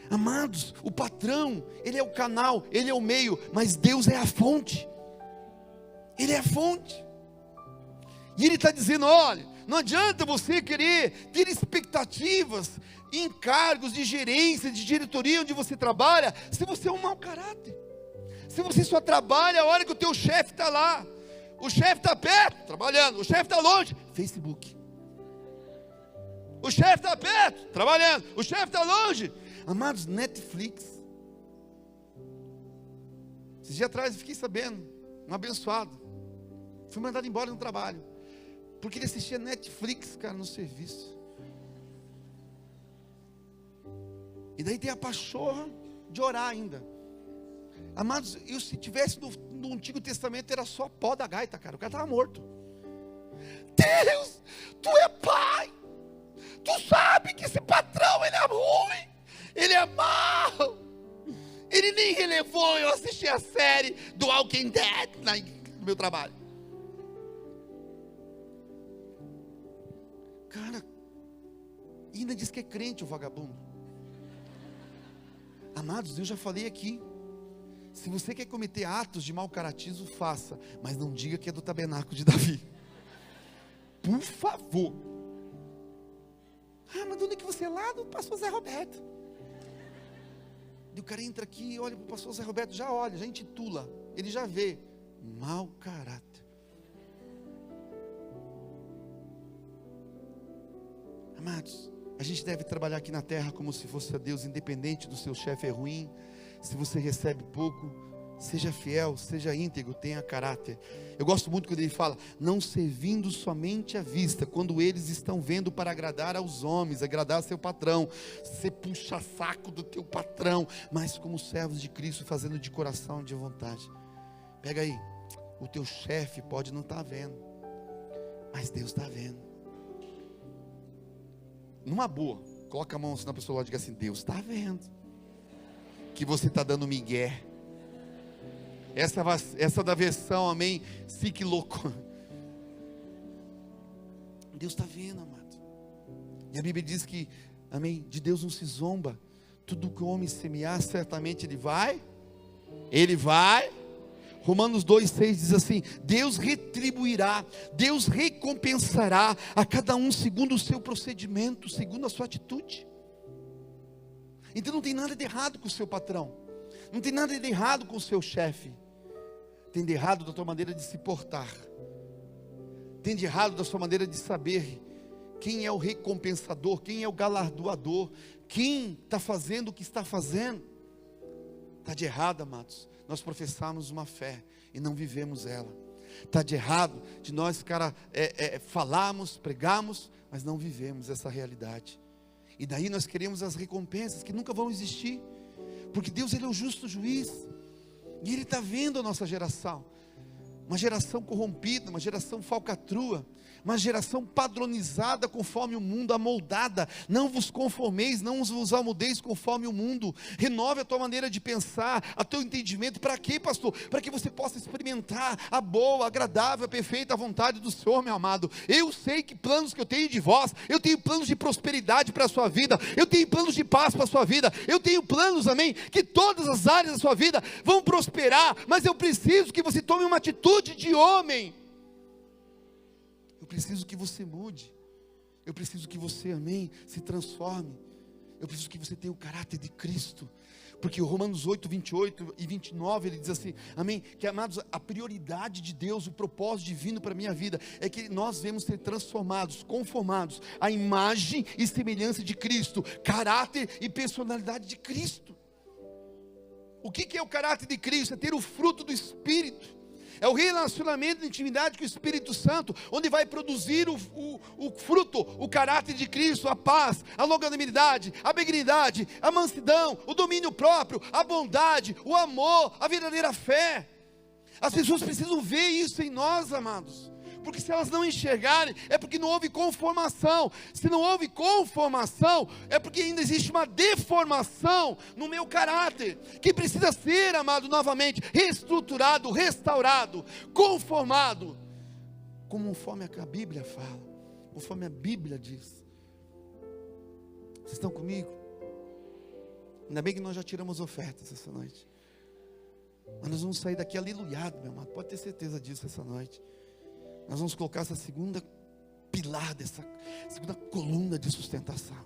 Amados, o patrão, ele é o canal, ele é o meio, mas Deus é a fonte. Ele é a fonte. E ele está dizendo, olha, não adianta você querer ter expectativas, encargos de gerência, de diretoria onde você trabalha, se você é um mau caráter. Se você só trabalha a hora que o teu chefe está lá. O chefe está perto, trabalhando. O chefe está longe, Facebook. O chefe está perto, trabalhando. O chefe está longe. Amados, Netflix. Esses dias atrás eu fiquei sabendo, um abençoado, fui mandado embora no trabalho, porque ele assistia Netflix, cara, no serviço. E daí tem a pachorra de orar ainda. Amados, eu se tivesse no Antigo Testamento era só pó da gaita, cara. O cara estava morto. Deus, tu é pai. Tu sabe que esse patrão, ele é ruim. Ele é mau. Ele nem relevou eu assistir a série do Walking Dead no meu trabalho. Cara, ainda diz que é crente o vagabundo. Amados, eu já falei aqui. Se você quer cometer atos de mau caratismo, faça, mas não diga que é do tabernáculo de Davi. Por favor. de onde que você é? Lá do pastor Zé Roberto. E o cara entra aqui e olha para o pastor Zé Roberto, já olha, já intitula, ele já vê, mau caráter. Amados, a gente deve trabalhar aqui na terra como se fosse a Deus, independente do seu chefe é ruim, se você recebe pouco, seja fiel, seja íntegro, tenha caráter. Eu gosto muito quando ele fala, não servindo somente à vista, quando eles estão vendo para agradar aos homens, agradar seu patrão, você puxa saco do teu patrão, mas como servos de Cristo, fazendo de coração, de vontade. Pega aí, o teu chefe pode não estar vendo, mas Deus está vendo. Numa boa, coloca a mão na pessoa lá e diga assim, Deus está vendo que você está dando migué. Essa da versão, amém, fique louco. Deus está vendo, amado. E a Bíblia diz que, amém, de Deus não se zomba. Tudo que o homem semear, certamente ele vai. Romanos 2,6 diz assim, Deus retribuirá, Deus recompensará a cada um segundo o seu procedimento, segundo a sua atitude. Então não tem nada de errado com o seu patrão, não tem nada de errado com o seu chefe, tem de errado da tua maneira de se portar, tem de errado da sua maneira de saber quem é o recompensador, quem é o galardoador, quem está fazendo o que está fazendo. Está de errado, amados, nós professarmos uma fé e não vivemos ela. Está de errado de nós, falarmos, pregarmos, mas não vivemos essa realidade. E daí nós queremos as recompensas que nunca vão existir, porque Deus, Ele é o justo juiz, e Ele está vendo a nossa geração, uma geração corrompida, uma geração falcatrua, uma geração padronizada conforme o mundo, amoldada. Não vos conformeis, não vos amoldeis conforme o mundo. Renove a tua maneira de pensar, a teu entendimento. Para quê, pastor? Para que você possa experimentar a boa, agradável, perfeita vontade do Senhor, meu amado. Eu sei que planos que eu tenho de vós, eu tenho planos de prosperidade para a sua vida, eu tenho planos de paz para a sua vida, eu tenho planos, amém, que todas as áreas da sua vida vão prosperar, mas eu preciso que você tome uma atitude de homem. Eu preciso que você mude. Eu preciso que você, amém, se transforme. Eu preciso que você tenha o caráter de Cristo. Porque o Romanos 8, 28 e 29, ele diz assim, amém, que amados, a prioridade de Deus, o propósito divino para a minha vida, é que nós devemos ser transformados, conformados à imagem e semelhança de Cristo, caráter e personalidade de Cristo. O que é o caráter de Cristo? É ter o fruto do Espírito. É o relacionamento de intimidade com o Espírito Santo, onde vai produzir o fruto, o caráter de Cristo, a paz, a longanimidade, a benignidade, a mansidão, o domínio próprio, a bondade, o amor, a verdadeira fé. As pessoas precisam ver isso em nós, amados, porque se elas não enxergarem, é porque não houve conformação. Se não houve conformação, é porque ainda existe uma deformação no meu caráter, que precisa ser, amado, novamente, reestruturado, restaurado, conformado, conforme a Bíblia fala, conforme a Bíblia diz. Vocês estão comigo? Ainda bem que nós já tiramos ofertas essa noite, mas nós vamos sair daqui aleluiado, meu amado, pode ter certeza disso essa noite. Nós vamos colocar essa segunda pilar, dessa segunda coluna de sustentação,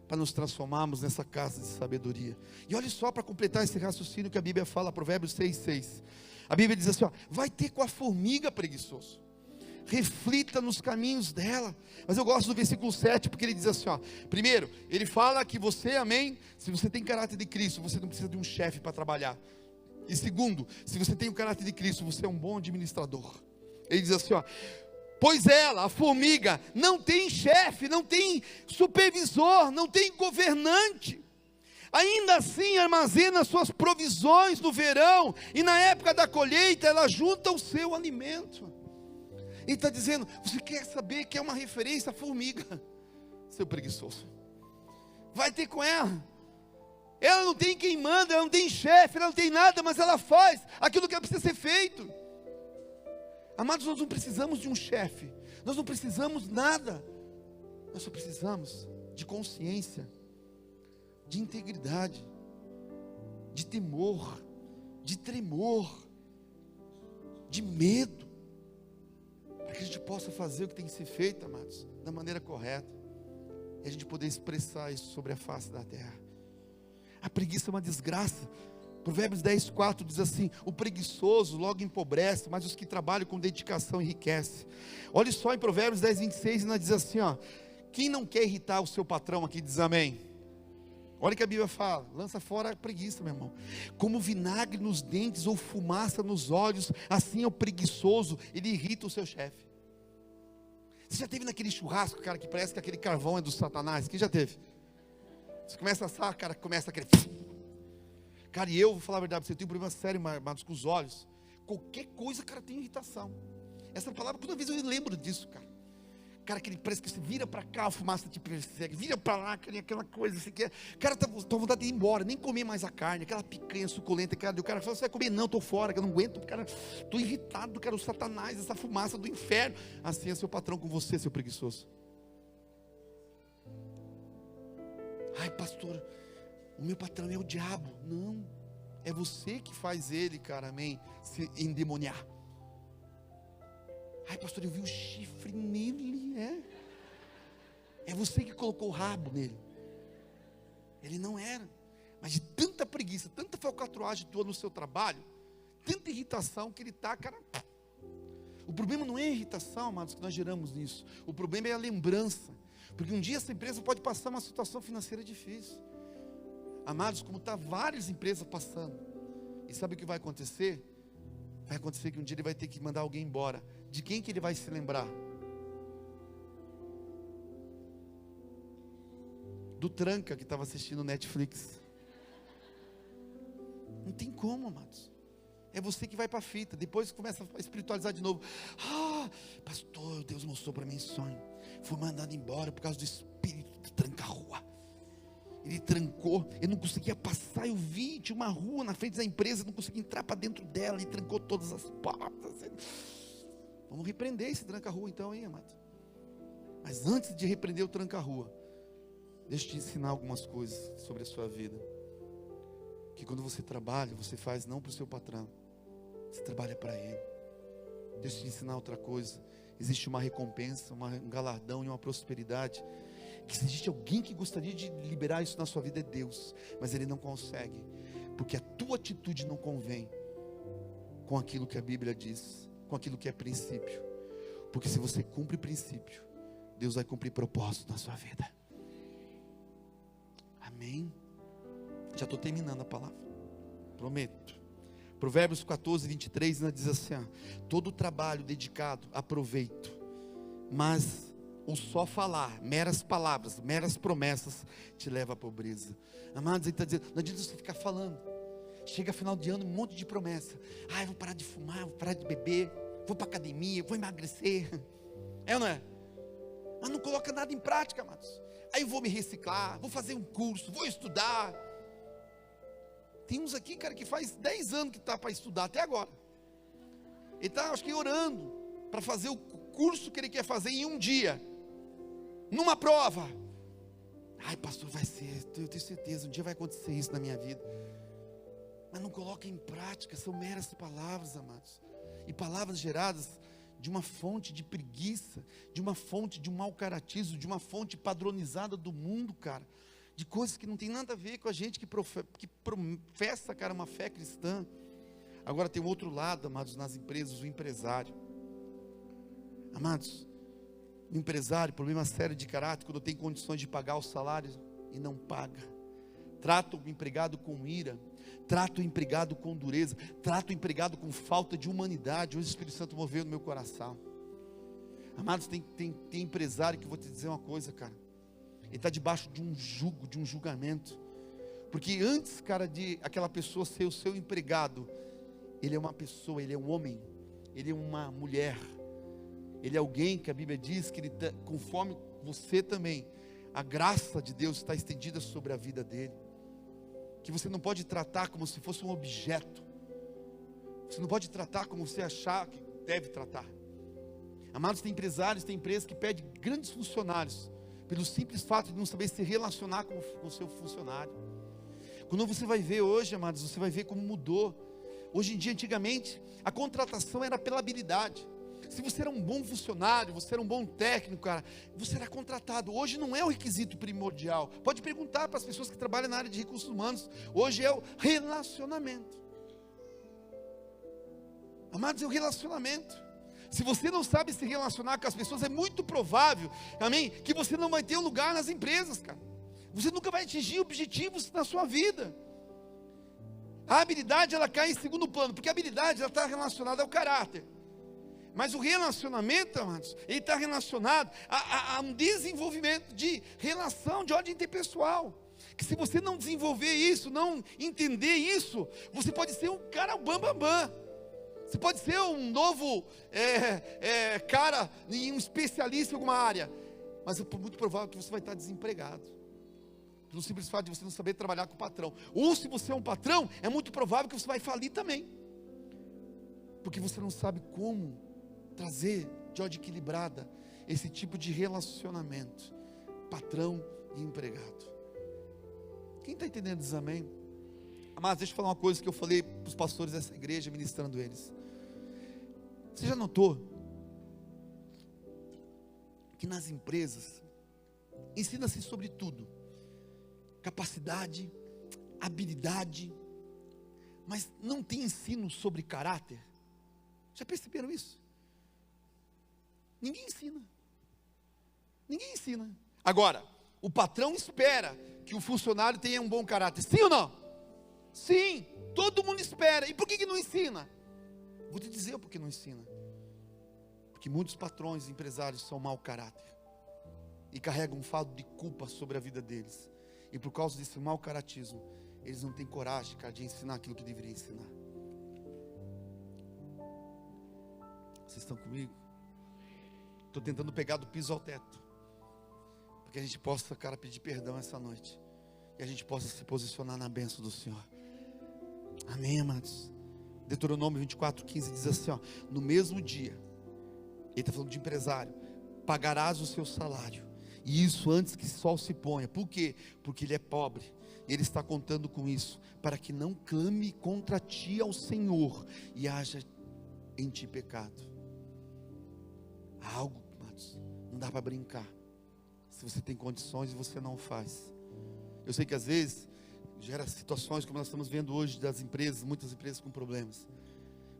para nos transformarmos nessa casa de sabedoria. E olha só, para completar esse raciocínio que a Bíblia fala, Provérbios 6,6. A Bíblia diz assim, ó, vai ter com a formiga, preguiçoso, reflita nos caminhos dela. Mas eu gosto do versículo 7, porque ele diz assim, ó, primeiro, ele fala que você, amém, se você tem caráter de Cristo, você não precisa de um chefe para trabalhar. E segundo, se você tem o caráter de Cristo, você é um bom administrador. Ele diz assim, ó, pois ela, a formiga, não tem chefe, não tem supervisor, não tem governante, ainda assim armazena suas provisões no verão, e na época da colheita ela junta o seu alimento. Ele está dizendo, você quer saber que é uma referência à formiga, seu preguiçoso, vai ter com ela. Ela não tem quem manda, ela não tem chefe, ela não tem nada, mas ela faz aquilo que precisa ser feito. Amados, nós não precisamos de um chefe, nós não precisamos nada, nós só precisamos de consciência, de integridade, de temor, de tremor, de medo, para que a gente possa fazer o que tem que ser feito, amados, da maneira correta. e a gente poder expressar isso sobre a face da terra. A preguiça é uma desgraça. Provérbios 10:4 diz assim: o preguiçoso logo empobrece, mas os que trabalham com dedicação enriquecem. Olha só em Provérbios 10:26, ainda diz assim, ó: quem não quer irritar o seu patrão aqui, diz amém. Olha o que a Bíblia fala: lança fora a preguiça, meu irmão. Como vinagre nos dentes ou fumaça nos olhos, assim é o preguiçoso, ele irrita o seu chefe. Você já teve naquele churrasco, cara, que parece que aquele carvão é do Satanás? Quem já teve? Você começa a assar, cara, começa aquele... Cara, e eu vou falar a verdade, você tem um problema sério, amados, com os olhos. Qualquer coisa, cara, tem irritação. Essa palavra, toda vez eu lembro disso, cara. Cara, que parece que você vira para cá, a fumaça te persegue, vira para lá, aquela coisa, você quer. Cara, tá vontade de ir embora, nem comer mais a carne, aquela picanha suculenta, cara. E o cara fala: você vai comer? Não, estou fora, que eu não aguento, cara, estou irritado, cara, o Satanás, essa fumaça do inferno. Assim é seu patrão com você, seu preguiçoso. Ai, pastor, o meu patrão é o diabo. Não, é você que faz ele, cara, amém, se endemoniar. Ai, pastor, eu vi o chifre nele, é você que colocou o rabo nele. Ele não era, mas de tanta preguiça, tanta falcatruagem tua no seu trabalho, tanta irritação que ele está, cara. O problema não é a irritação, amados, que nós geramos nisso. O problema é a lembrança, porque um dia essa empresa pode passar uma situação financeira difícil. Amados, como está várias empresas passando, e sabe o que vai acontecer? Vai acontecer que um dia ele vai ter que mandar alguém embora. De quem que ele vai se lembrar? Do tranca que estava assistindo Netflix. Não tem como, amados. É você que vai para a fita. Depois começa a espiritualizar de novo. Ah, pastor, Deus mostrou para mim em sonho. Fui mandado embora por causa do espírito que tranca a rua. Ele trancou, eu não conseguia passar. Eu vi, tinha uma rua na frente da empresa, eu não conseguia entrar para dentro dela. Ele trancou todas as portas. Vamos repreender esse tranca-rua então, hein, amado? Mas antes de repreender o tranca-rua, deixa eu te ensinar algumas coisas sobre a sua vida. Que quando você trabalha, você faz não para o seu patrão, você trabalha para ele. Deixa eu te ensinar outra coisa. Existe uma recompensa, um galardão e uma prosperidade, que se existe alguém que gostaria de liberar isso na sua vida, é Deus. Mas Ele não consegue, porque a tua atitude não convém com aquilo que a Bíblia diz, com aquilo que é princípio. Porque se você cumpre princípio, Deus vai cumprir propósito na sua vida. Amém? Já estou terminando a palavra, prometo. Provérbios 14:23 diz assim: todo trabalho dedicado há proveito, mas o só falar, meras palavras, meras promessas, te leva à pobreza. Amados, ele está dizendo, não adianta você ficar falando. Chega final de ano, um monte de promessa. Ah, eu vou parar de fumar, vou parar de beber, vou para academia, vou emagrecer. É ou não é? Mas não coloca nada em prática, amados. Aí eu vou me reciclar, vou fazer um curso, vou estudar. Tem uns aqui, cara, que faz 10 anos que está para estudar até agora. Ele está, acho que, orando para fazer o curso que ele quer fazer em um dia, numa prova. Ai, pastor, vai ser, eu tenho certeza, um dia vai acontecer isso na minha vida. Mas não coloca em prática, são meras palavras, amados. E palavras geradas de uma fonte de preguiça, de uma fonte de um mau caratismo, de uma fonte padronizada do mundo, cara. De coisas que não tem nada a ver com a gente que professa, cara, uma fé cristã. Agora tem o outro lado, amados, nas empresas, o empresário. Amados, o empresário, problema sério de caráter, quando tem condições de pagar o salário e não paga. Trata o empregado com ira, trata o empregado com dureza, trata o empregado com falta de humanidade. Hoje o Espírito Santo moveu no meu coração. Amados, tem empresário que eu vou te dizer uma coisa, cara. Ele está debaixo de um jugo, de um julgamento. Porque antes, cara, de aquela pessoa ser o seu empregado, ele é uma pessoa, ele é um homem, ele é uma mulher. Ele é alguém que a Bíblia diz que ele tá, conforme você também, a graça de Deus está estendida sobre a vida dele. Que você não pode tratar como se fosse um objeto. Você não pode tratar como você achar que deve tratar. Amados, tem empresários, tem empresas que pedem grandes funcionários, pelo simples fato de não saber se relacionar com o seu funcionário. Quando você vai ver hoje, amados, você vai ver como mudou. Hoje em dia, antigamente, a contratação era pela habilidade. Se você era um bom funcionário, você era um bom técnico, cara, você era contratado. Hoje não é o requisito primordial. Pode perguntar para as pessoas que trabalham na área de recursos humanos. Hoje é o relacionamento. Amados, é o relacionamento. Se você não sabe se relacionar com as pessoas, é muito provável, amém, que você não vai ter um lugar nas empresas, cara. Você nunca vai atingir objetivos na sua vida. A habilidade, ela cai em segundo plano, porque a habilidade, ela está relacionada ao caráter. Mas o relacionamento, amados, ele está relacionado a um desenvolvimento de relação, de ordem interpessoal. Que se você não desenvolver isso, não entender isso, você pode ser um cara bam. Você pode ser um novo cara, um especialista em alguma área. Mas é muito provável que você vai estar desempregado. Pelo simples fato de você não saber trabalhar com o patrão. Ou se você é um patrão, é muito provável que você vai falir também. Porque você não sabe como trazer de ordem equilibrada esse tipo de relacionamento. Patrão e empregado. Quem está entendendo diz amém? Mas deixa eu falar uma coisa que eu falei para os pastores dessa igreja, ministrando eles. Você já notou que nas empresas ensina-se sobre tudo? Capacidade, habilidade, mas não tem ensino sobre caráter? Já perceberam isso? Ninguém ensina. Ninguém ensina. Agora, o patrão espera que o funcionário tenha um bom caráter. Sim ou não? Sim, todo mundo espera. E por que não ensina? Vou te dizer por que não ensina. Porque muitos patrões e empresários são mau caráter. E carregam um fardo de culpa sobre a vida deles. E por causa desse mau caratismo, eles não têm coragem, cara, de ensinar aquilo que deveriam ensinar. Vocês estão comigo? Estou tentando pegar do piso ao teto. Para que a gente possa, cara, pedir perdão essa noite. E a gente possa se posicionar na bênção do Senhor. Amém, amados? Deuteronômio 24:15 diz assim, ó: no mesmo dia, ele está falando de empresário, pagarás o seu salário, e isso antes que o sol se ponha. Por quê? Porque ele é pobre, e ele está contando com isso, para que não clame contra ti ao Senhor, e haja em ti pecado. Há algo, amados, não dá para brincar, se você tem condições e você não faz. Eu sei que às vezes gera situações como nós estamos vendo hoje das empresas, muitas empresas com problemas,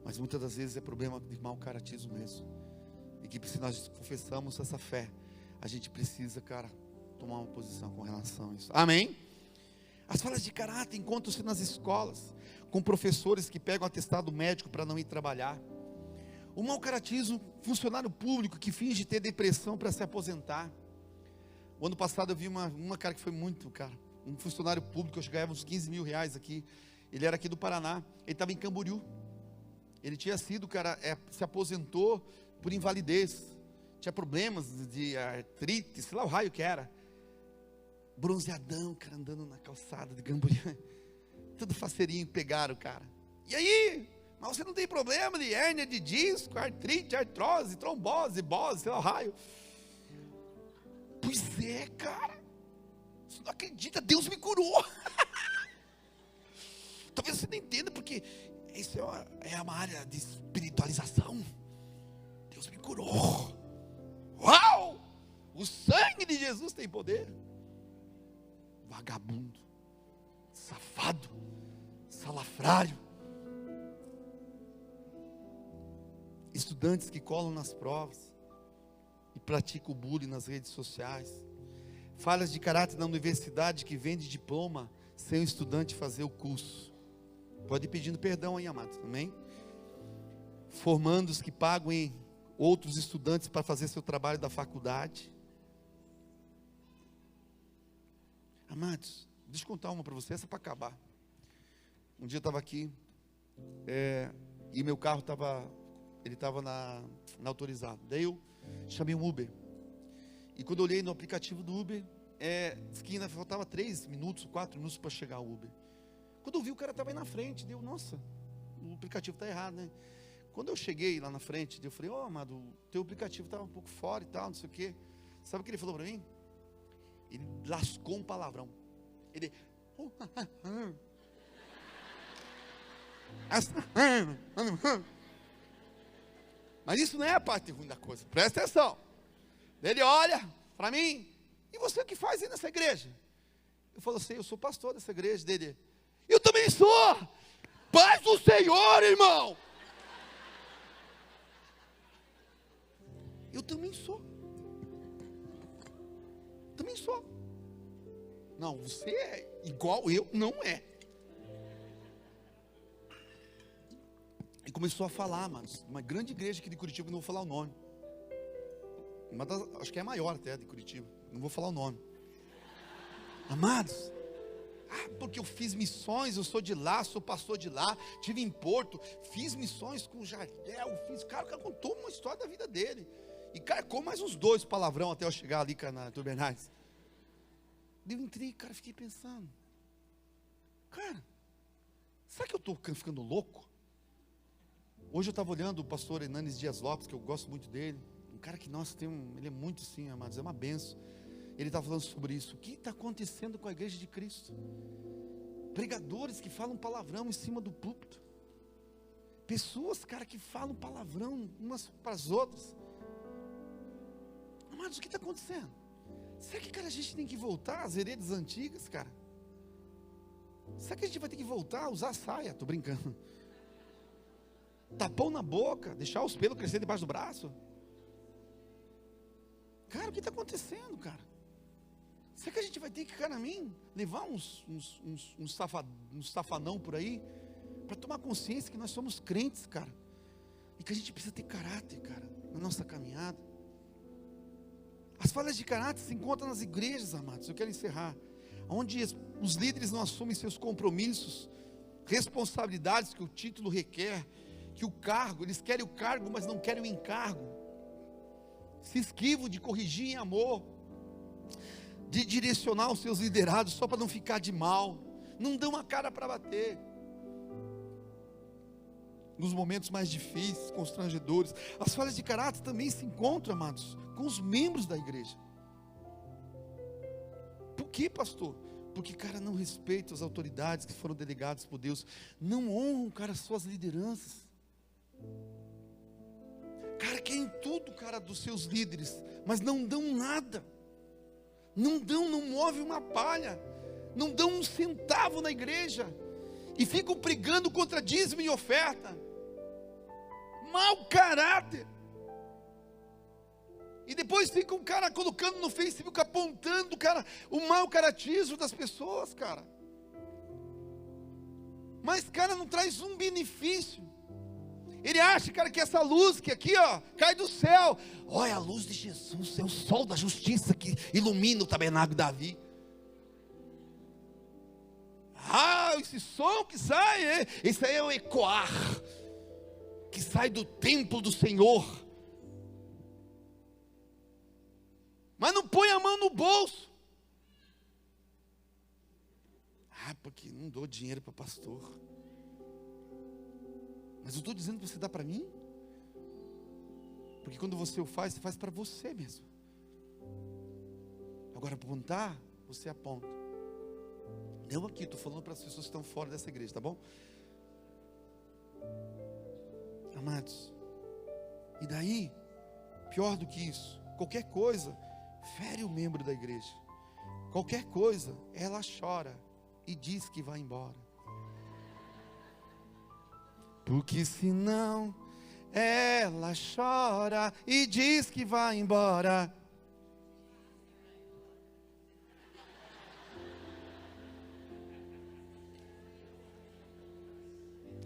mas muitas das vezes é problema de mau caratismo mesmo. E que se nós confessamos essa fé, a gente precisa, cara, tomar uma posição com relação a isso. Amém? As falhas de caráter encontram-se nas escolas, com professores que pegam atestado médico para não ir trabalhar. O mau caratismo, funcionário público que finge ter depressão para se aposentar. O ano passado eu vi uma cara que foi muito, cara, um funcionário público, eu ganhava uns 15 mil reais aqui. Ele era aqui do Paraná, ele estava em Camboriú. Ele tinha sido, cara, se aposentou por invalidez, tinha problemas de artrite, sei lá o raio que era. Bronzeadão, cara, andando na calçada de Camboriú, tudo faceirinho, pegaram o cara. E aí? Mas você não tem problema de hérnia de disco, artrite, artrose, trombose, bose, sei lá o raio. Pois é, cara. Você não acredita, Deus me curou. Talvez você não entenda, porque isso é uma área de espiritualização. Deus me curou. Uau! O sangue de Jesus tem poder. Vagabundo, safado, salafrário. Estudantes que colam nas provas e praticam o bullying nas redes sociais. Falhas de caráter na universidade que vende diploma sem o estudante fazer o curso. Pode ir pedindo perdão aí, amados, amém? Formandos que pagam em outros estudantes para fazer seu trabalho da faculdade. Amados, deixa eu contar uma para você, essa é para acabar. Um dia eu estava aqui, e meu carro estava na autorizado. Daí eu chamei um Uber. E quando eu olhei no aplicativo do Uber, esquina, faltava 3 minutos, 4 minutos para chegar o Uber. Quando eu vi, o cara estava aí na frente. Deu, nossa, o aplicativo está errado, né? Quando eu cheguei lá na frente, eu falei, amado, o teu aplicativo estava um pouco fora e tal, não sei o quê. Sabe o que ele falou para mim? Ele lascou um palavrão. Ele... Mas isso não é a parte ruim da coisa, presta atenção. Ele olha para mim, e você o que faz aí nessa igreja? Eu falo assim, eu sou pastor dessa igreja dele. Eu também sou, paz do Senhor, irmão. Eu também sou. Também sou. Não, você é igual eu, não é. E começou a falar, mano, uma grande igreja aqui de Curitiba, não vou falar o nome. Acho que é a maior até de Curitiba, não vou falar o nome. Amados, porque eu fiz missões, eu sou de lá, sou pastor de lá, tive em Porto, fiz missões com o Jardel, cara, o cara contou uma história da vida dele. E carcou mais uns 2 palavrão até eu chegar ali na Tubernais. Eu entrei, cara, fiquei pensando. Cara, será que eu estou ficando louco? Hoje eu estava olhando o pastor Hernanes Dias Lopes, que eu gosto muito dele. Um cara que, nossa, ele é muito sim, amados, é uma benção. Ele estava falando sobre isso. O que está acontecendo com a igreja de Cristo? Pregadores que falam palavrão em cima do púlpito. Pessoas, cara, que falam palavrão umas para as outras. Amados, o que está acontecendo? Será que, cara, a gente tem que voltar às heredes antigas, cara? Será que a gente vai ter que voltar a usar saia? Estou brincando. Tapão na boca, deixar os pelos crescer debaixo do braço? Cara, o que está acontecendo, cara? Será que a gente vai ter que, cara, levar uns safanão por aí, para tomar consciência que nós somos crentes, cara, e que a gente precisa ter caráter, cara, na nossa caminhada? As falhas de caráter se encontram nas igrejas, amados. Eu quero encerrar, onde os líderes não assumem seus compromissos, responsabilidades que o título requer, que o cargo, eles querem o cargo, mas não querem o encargo, se esquivam de corrigir em amor, de direcionar os seus liderados só para não ficar de mal, não dão a cara para bater, nos momentos mais difíceis, constrangedores. As falhas de caráter também se encontram, amados, com os membros da igreja. Por que, pastor? Porque, cara, não respeita as autoridades que foram delegadas por Deus, não honram, cara, as suas lideranças. Cara, querem tudo, cara, dos seus líderes, mas não dão nada. Não movem uma palha, não dão um centavo na igreja, e ficam pregando contra dízimo e oferta. Mau caráter. E depois ficam, cara, colocando no Facebook, apontando, cara, o mau caratismo das pessoas, cara. Mas, cara, não traz um benefício. Ele acha, cara, que essa luz que aqui, ó, cai do céu. Olha a luz de Jesus, é o sol da justiça que ilumina o tabernáculo de Davi. Esse som que sai, esse aí é o ecoar, que sai do templo do Senhor. Mas não põe a mão no bolso. Porque não dou dinheiro para pastor. Mas eu estou dizendo que você dá para mim, porque quando você você faz para você mesmo. Agora, apontar, você aponta. Eu aqui, estou falando para as pessoas que estão fora dessa igreja, tá bom? Amados, e daí, pior do que isso, qualquer coisa fere o membro da igreja. Qualquer coisa, ela chora e diz que vai embora. Porque senão ela chora e diz que vai embora.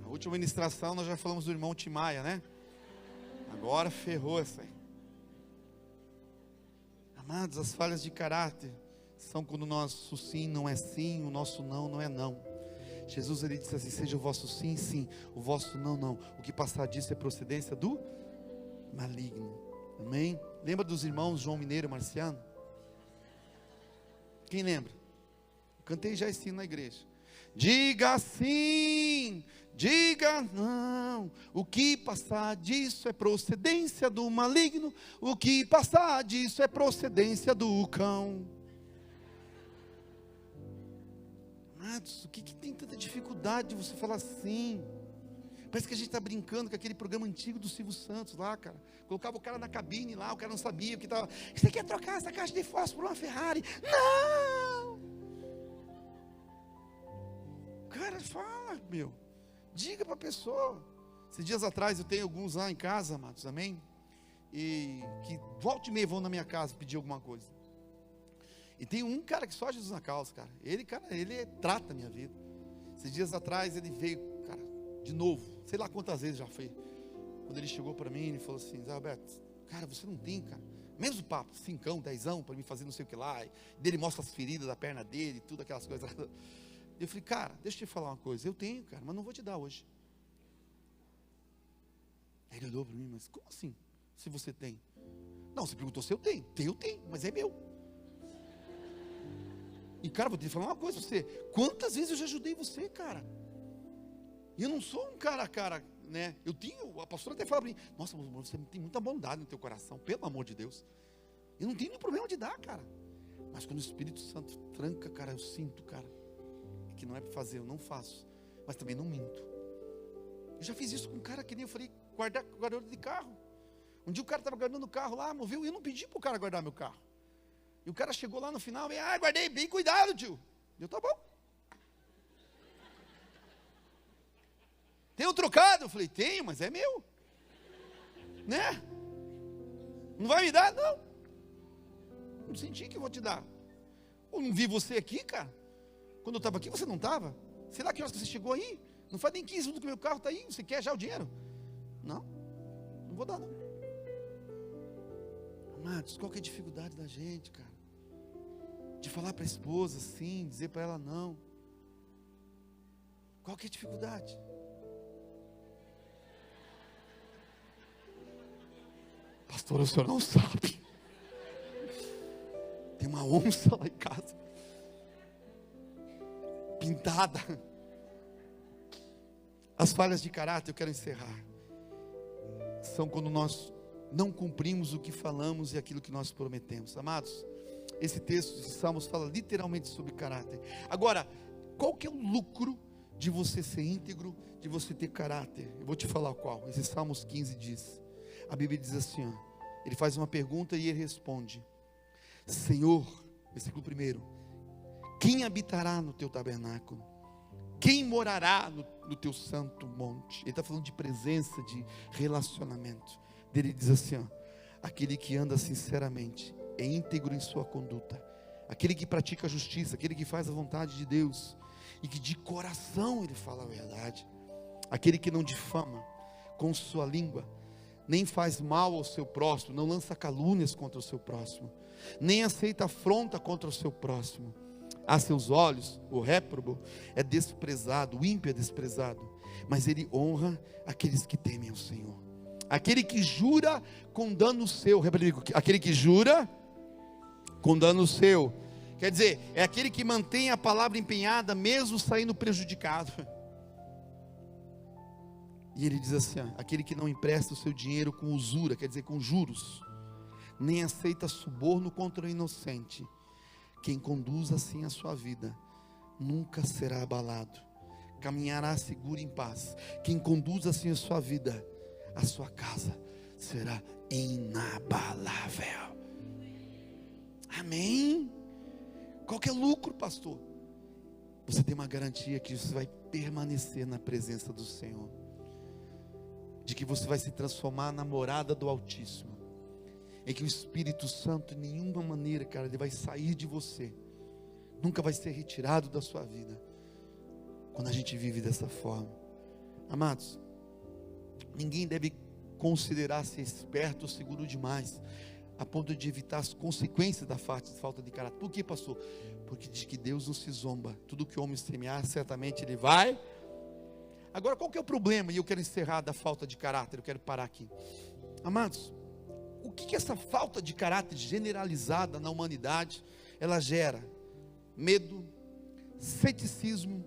A última ministração nós já falamos do irmão Timaia, né? Agora ferrou essa aí. Amados, as falhas de caráter são quando o nosso sim não é sim, o nosso não não é não. Jesus, ele disse assim: seja o vosso sim, sim, o vosso não, não. O que passar disso é procedência do maligno. Amém? Lembra dos irmãos João Mineiro e Marciano? Quem lembra? Eu cantei já esse hino na igreja. Diga sim, diga não. O que passar disso é procedência do maligno. O que passar disso é procedência do cão. Amados, o que tem tanta dificuldade de você falar sim? Parece que a gente está brincando com aquele programa antigo do Silvio Santos lá, cara. Colocava o cara na cabine lá, o cara não sabia o que estava. Você quer trocar essa caixa de fósforo por uma Ferrari? Não! Cara, fala, meu. Diga para a pessoa. Esses dias atrás eu tenho alguns lá em casa, amados, amém? E que volta e meia vão na minha casa pedir alguma coisa. E tem um cara que só Jesus na causa, cara. Ele trata a minha vida. Esses dias atrás ele veio, cara, de novo, sei lá quantas vezes já foi. Quando ele chegou para mim, ele falou assim: Zé Roberto, cara, você não tem, cara, mesmo papo, 5, 10 para me fazer não sei o que lá. E dele mostra as feridas da perna dele, tudo aquelas coisas. Eu falei: cara, deixa eu te falar uma coisa, eu tenho, cara, mas não vou te dar hoje. Aí ele olhou para mim: mas como assim, se você tem? Não, você perguntou se eu tenho. Eu tenho, mas é meu. E cara, vou te falar uma coisa pra você. Quantas vezes eu já ajudei você, cara? E eu não sou um cara, né? A pastora até fala pra mim: nossa, você tem muita bondade no teu coração, pelo amor de Deus. Eu não tenho nenhum problema de dar, cara. Mas quando o Espírito Santo tranca, cara, eu sinto, cara, que não é para fazer, eu não faço. Mas também não minto. Eu já fiz isso com um cara que nem eu falei, guardador de carro. Um dia o cara estava guardando o carro lá, moveu, e eu não pedi para o cara guardar meu carro. E o cara chegou lá no final e: guardei bem, cuidado, tio. Eu: tá bom. Tem um trocado? Eu falei: tenho, mas é meu. Né? Não vai me dar? Não. Não senti que eu vou te dar. Eu não vi você aqui, cara. Quando eu estava aqui, você não estava. Sei lá que horas que você chegou aí. Não faz nem 15 minutos que o meu carro está aí. Você quer já o dinheiro? Não, não vou dar não. Amados, qual que é a dificuldade da gente, cara? De falar para a esposa sim, dizer para ela não. Qual que é a dificuldade? Pastor, o senhor não sabe. Tem uma onça lá em casa, pintada. As falhas de caráter, eu quero encerrar, são quando nós não cumprimos o que falamos e aquilo que nós prometemos. Amados, esse texto de Salmos fala literalmente sobre caráter. Agora, qual que é o lucro de você ser íntegro, de você ter caráter? Eu vou te falar qual. Esse Salmos 15 diz, a Bíblia diz assim, ó, ele faz uma pergunta e ele responde: Senhor, versículo 1, quem habitará no teu tabernáculo? Quem morará no teu santo monte? Ele está falando de presença, de relacionamento. Ele diz assim, ó, aquele que anda sinceramente, é íntegro em sua conduta, aquele que pratica a justiça, aquele que faz a vontade de Deus, e que de coração ele fala a verdade, aquele que não difama com sua língua, nem faz mal ao seu próximo, não lança calúnias contra o seu próximo, nem aceita afronta contra o seu próximo. A seus olhos, o réprobo é desprezado, o ímpio é desprezado, mas ele honra aqueles que temem ao Senhor. Aquele que jura com dano seu, aquele que jura com dano seu, quer dizer, é aquele que mantém a palavra empenhada, mesmo saindo prejudicado. E ele diz assim, aquele que não empresta o seu dinheiro com usura, quer dizer, com juros, nem aceita suborno contra o inocente. Quem conduz assim a sua vida, nunca será abalado, caminhará seguro em paz. Quem conduz assim a sua vida, a sua casa será inabalável. Amém? Qual que é o lucro, pastor? Você tem uma garantia que você vai permanecer na presença do Senhor, de que você vai se transformar na morada do Altíssimo, em que o Espírito Santo, de nenhuma maneira, cara, ele vai sair de você, nunca vai ser retirado da sua vida, quando a gente vive dessa forma. Amados, ninguém deve considerar-se esperto ou seguro demais, a ponto de evitar as consequências da falta de caráter. Por que, pastor? Porque diz que Deus não se zomba, tudo que o homem semear, certamente ele vai. Agora, qual que é o problema? E eu quero encerrar da falta de caráter, eu quero parar aqui. Amados, o que essa falta de caráter generalizada na humanidade, ela gera? Medo, ceticismo,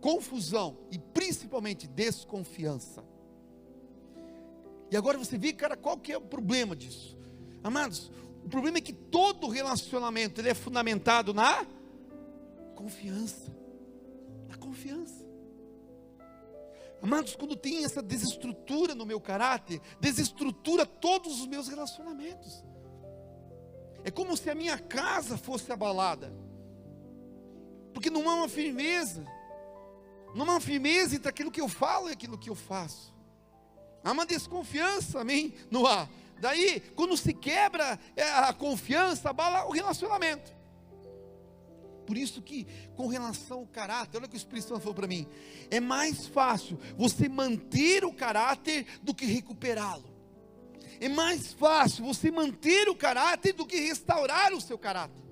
confusão e principalmente desconfiança. E agora você vê, cara, qual que é o problema disso? Amados, o problema é que todo relacionamento, ele é fundamentado na confiança. Na confiança. Amados, quando tem essa desestrutura no meu caráter, desestrutura todos os meus relacionamentos. É como se a minha casa fosse abalada, porque não há uma firmeza, entre aquilo que eu falo e aquilo que eu faço. Há uma desconfiança, amém? No ar. Daí, quando se quebra a confiança, abala o relacionamento. Por isso que, com relação ao caráter, olha o que o Espírito Santo falou para mim: é mais fácil você manter o caráter do que recuperá-lo. É mais fácil você manter o caráter do que restaurar o seu caráter.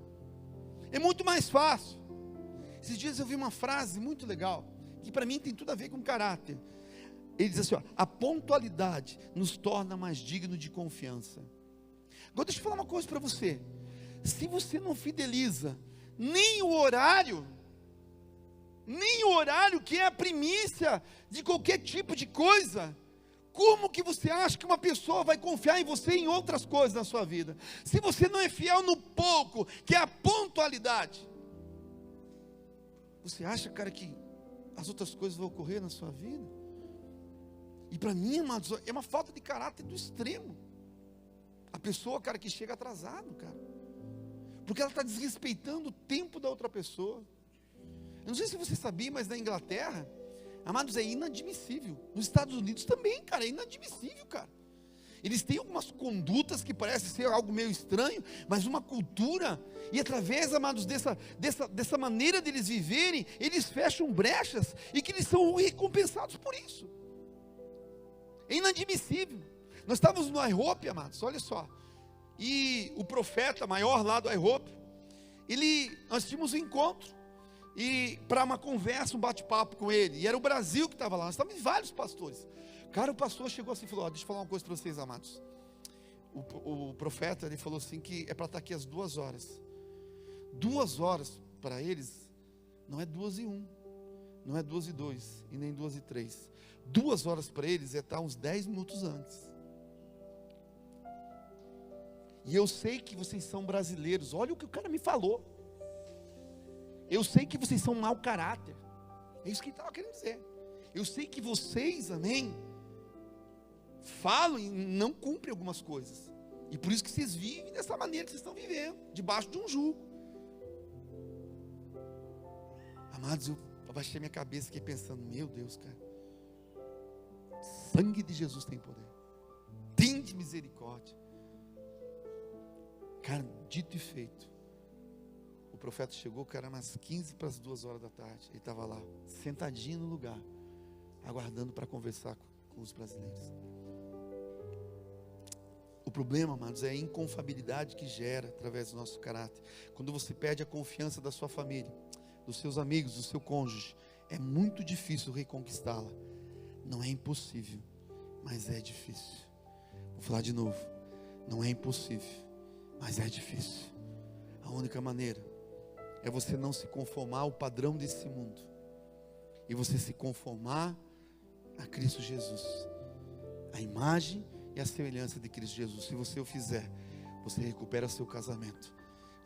É muito mais fácil. Esses dias eu vi uma frase muito legal, que para mim tem tudo a ver com caráter. Ele diz assim, ó: a pontualidade nos torna mais dignos de confiança. Agora deixa eu falar uma coisa para você: se você não fideliza nem o horário que é a primícia de qualquer tipo de coisa, como que você acha que uma pessoa vai confiar em você em outras coisas na sua vida? Se você não é fiel no pouco, que é a pontualidade, você acha, cara, que as outras coisas vão ocorrer na sua vida? E para mim, amados, é uma falta de caráter do extremo. A pessoa, cara, que chega atrasado, cara, porque ela está desrespeitando o tempo da outra pessoa. Eu não sei se você sabia, mas na Inglaterra, amados, é inadmissível. Nos Estados Unidos também, cara, é inadmissível, cara. Eles têm algumas condutas que parecem ser algo meio estranho, mas uma cultura, e através, amados, dessa maneira deles viverem, eles fecham brechas, e que eles são recompensados por isso. É inadmissível. Nós estávamos no iHope, amados, olha só. E o profeta maior lá do iHope, nós tínhamos um encontro, e para uma conversa, um bate-papo com ele, e era o Brasil que estava lá, nós estávamos vários pastores. Cara, o pastor chegou assim e falou: deixa eu falar uma coisa para vocês, amados. O profeta, ele falou assim, que é para estar aqui às 2 horas. 2 horas para eles, não é 2:01, não é 2:02, e nem 2:03. 2 horas para eles é estar uns 10 minutos antes. E eu sei que vocês são brasileiros. Olha o que o cara me falou. Eu sei que vocês são mau caráter. É isso que ele estava querendo dizer. Eu sei que vocês, amém, falam e não cumprem algumas coisas. E por isso que vocês vivem dessa maneira que vocês estão vivendo, debaixo de um jugo. Amados, eu abaixei minha cabeça e fiquei pensando: meu Deus, cara, sangue de Jesus tem poder. Tem de misericórdia. Cara, dito e feito. O profeta chegou, cara, umas 15 para as 2 horas da tarde. Ele estava lá, sentadinho no lugar, aguardando para conversar com os brasileiros. O problema, amados, é a inconfiabilidade que gera através do nosso caráter. Quando você perde a confiança da sua família, dos seus amigos, do seu cônjuge, é muito difícil reconquistá-la. Não é impossível, mas é difícil. Vou falar de novo: não é impossível, mas é difícil. A única maneira é você não se conformar ao padrão desse mundo, e você se conformar a Cristo Jesus, a imagem e a semelhança de Cristo Jesus. Se você o fizer, você recupera seu casamento,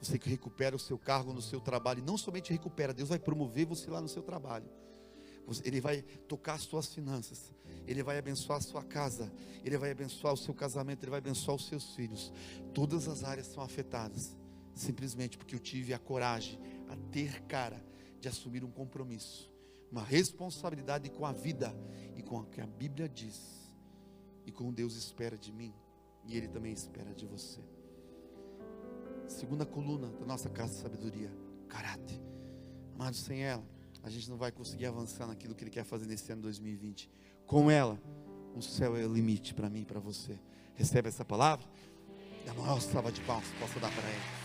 você recupera o seu cargo no seu trabalho, e não somente recupera, Deus vai promover você lá no seu trabalho. Ele vai tocar as suas finanças, Ele vai abençoar a sua casa, Ele vai abençoar o seu casamento, Ele vai abençoar os seus filhos. Todas as áreas são afetadas, simplesmente porque eu tive a coragem, a ter cara de assumir um compromisso, uma responsabilidade com a vida, e com o que a Bíblia diz, e com o Deus espera de mim, e Ele também espera de você. Segunda coluna da nossa casa de sabedoria: caráter. Amados, sem ela a gente não vai conseguir avançar naquilo que Ele quer fazer nesse ano 2020. Com ela, o céu é o limite para mim e para você. Recebe essa palavra? Dá uma maior salva de palmas que possa dar para Ele.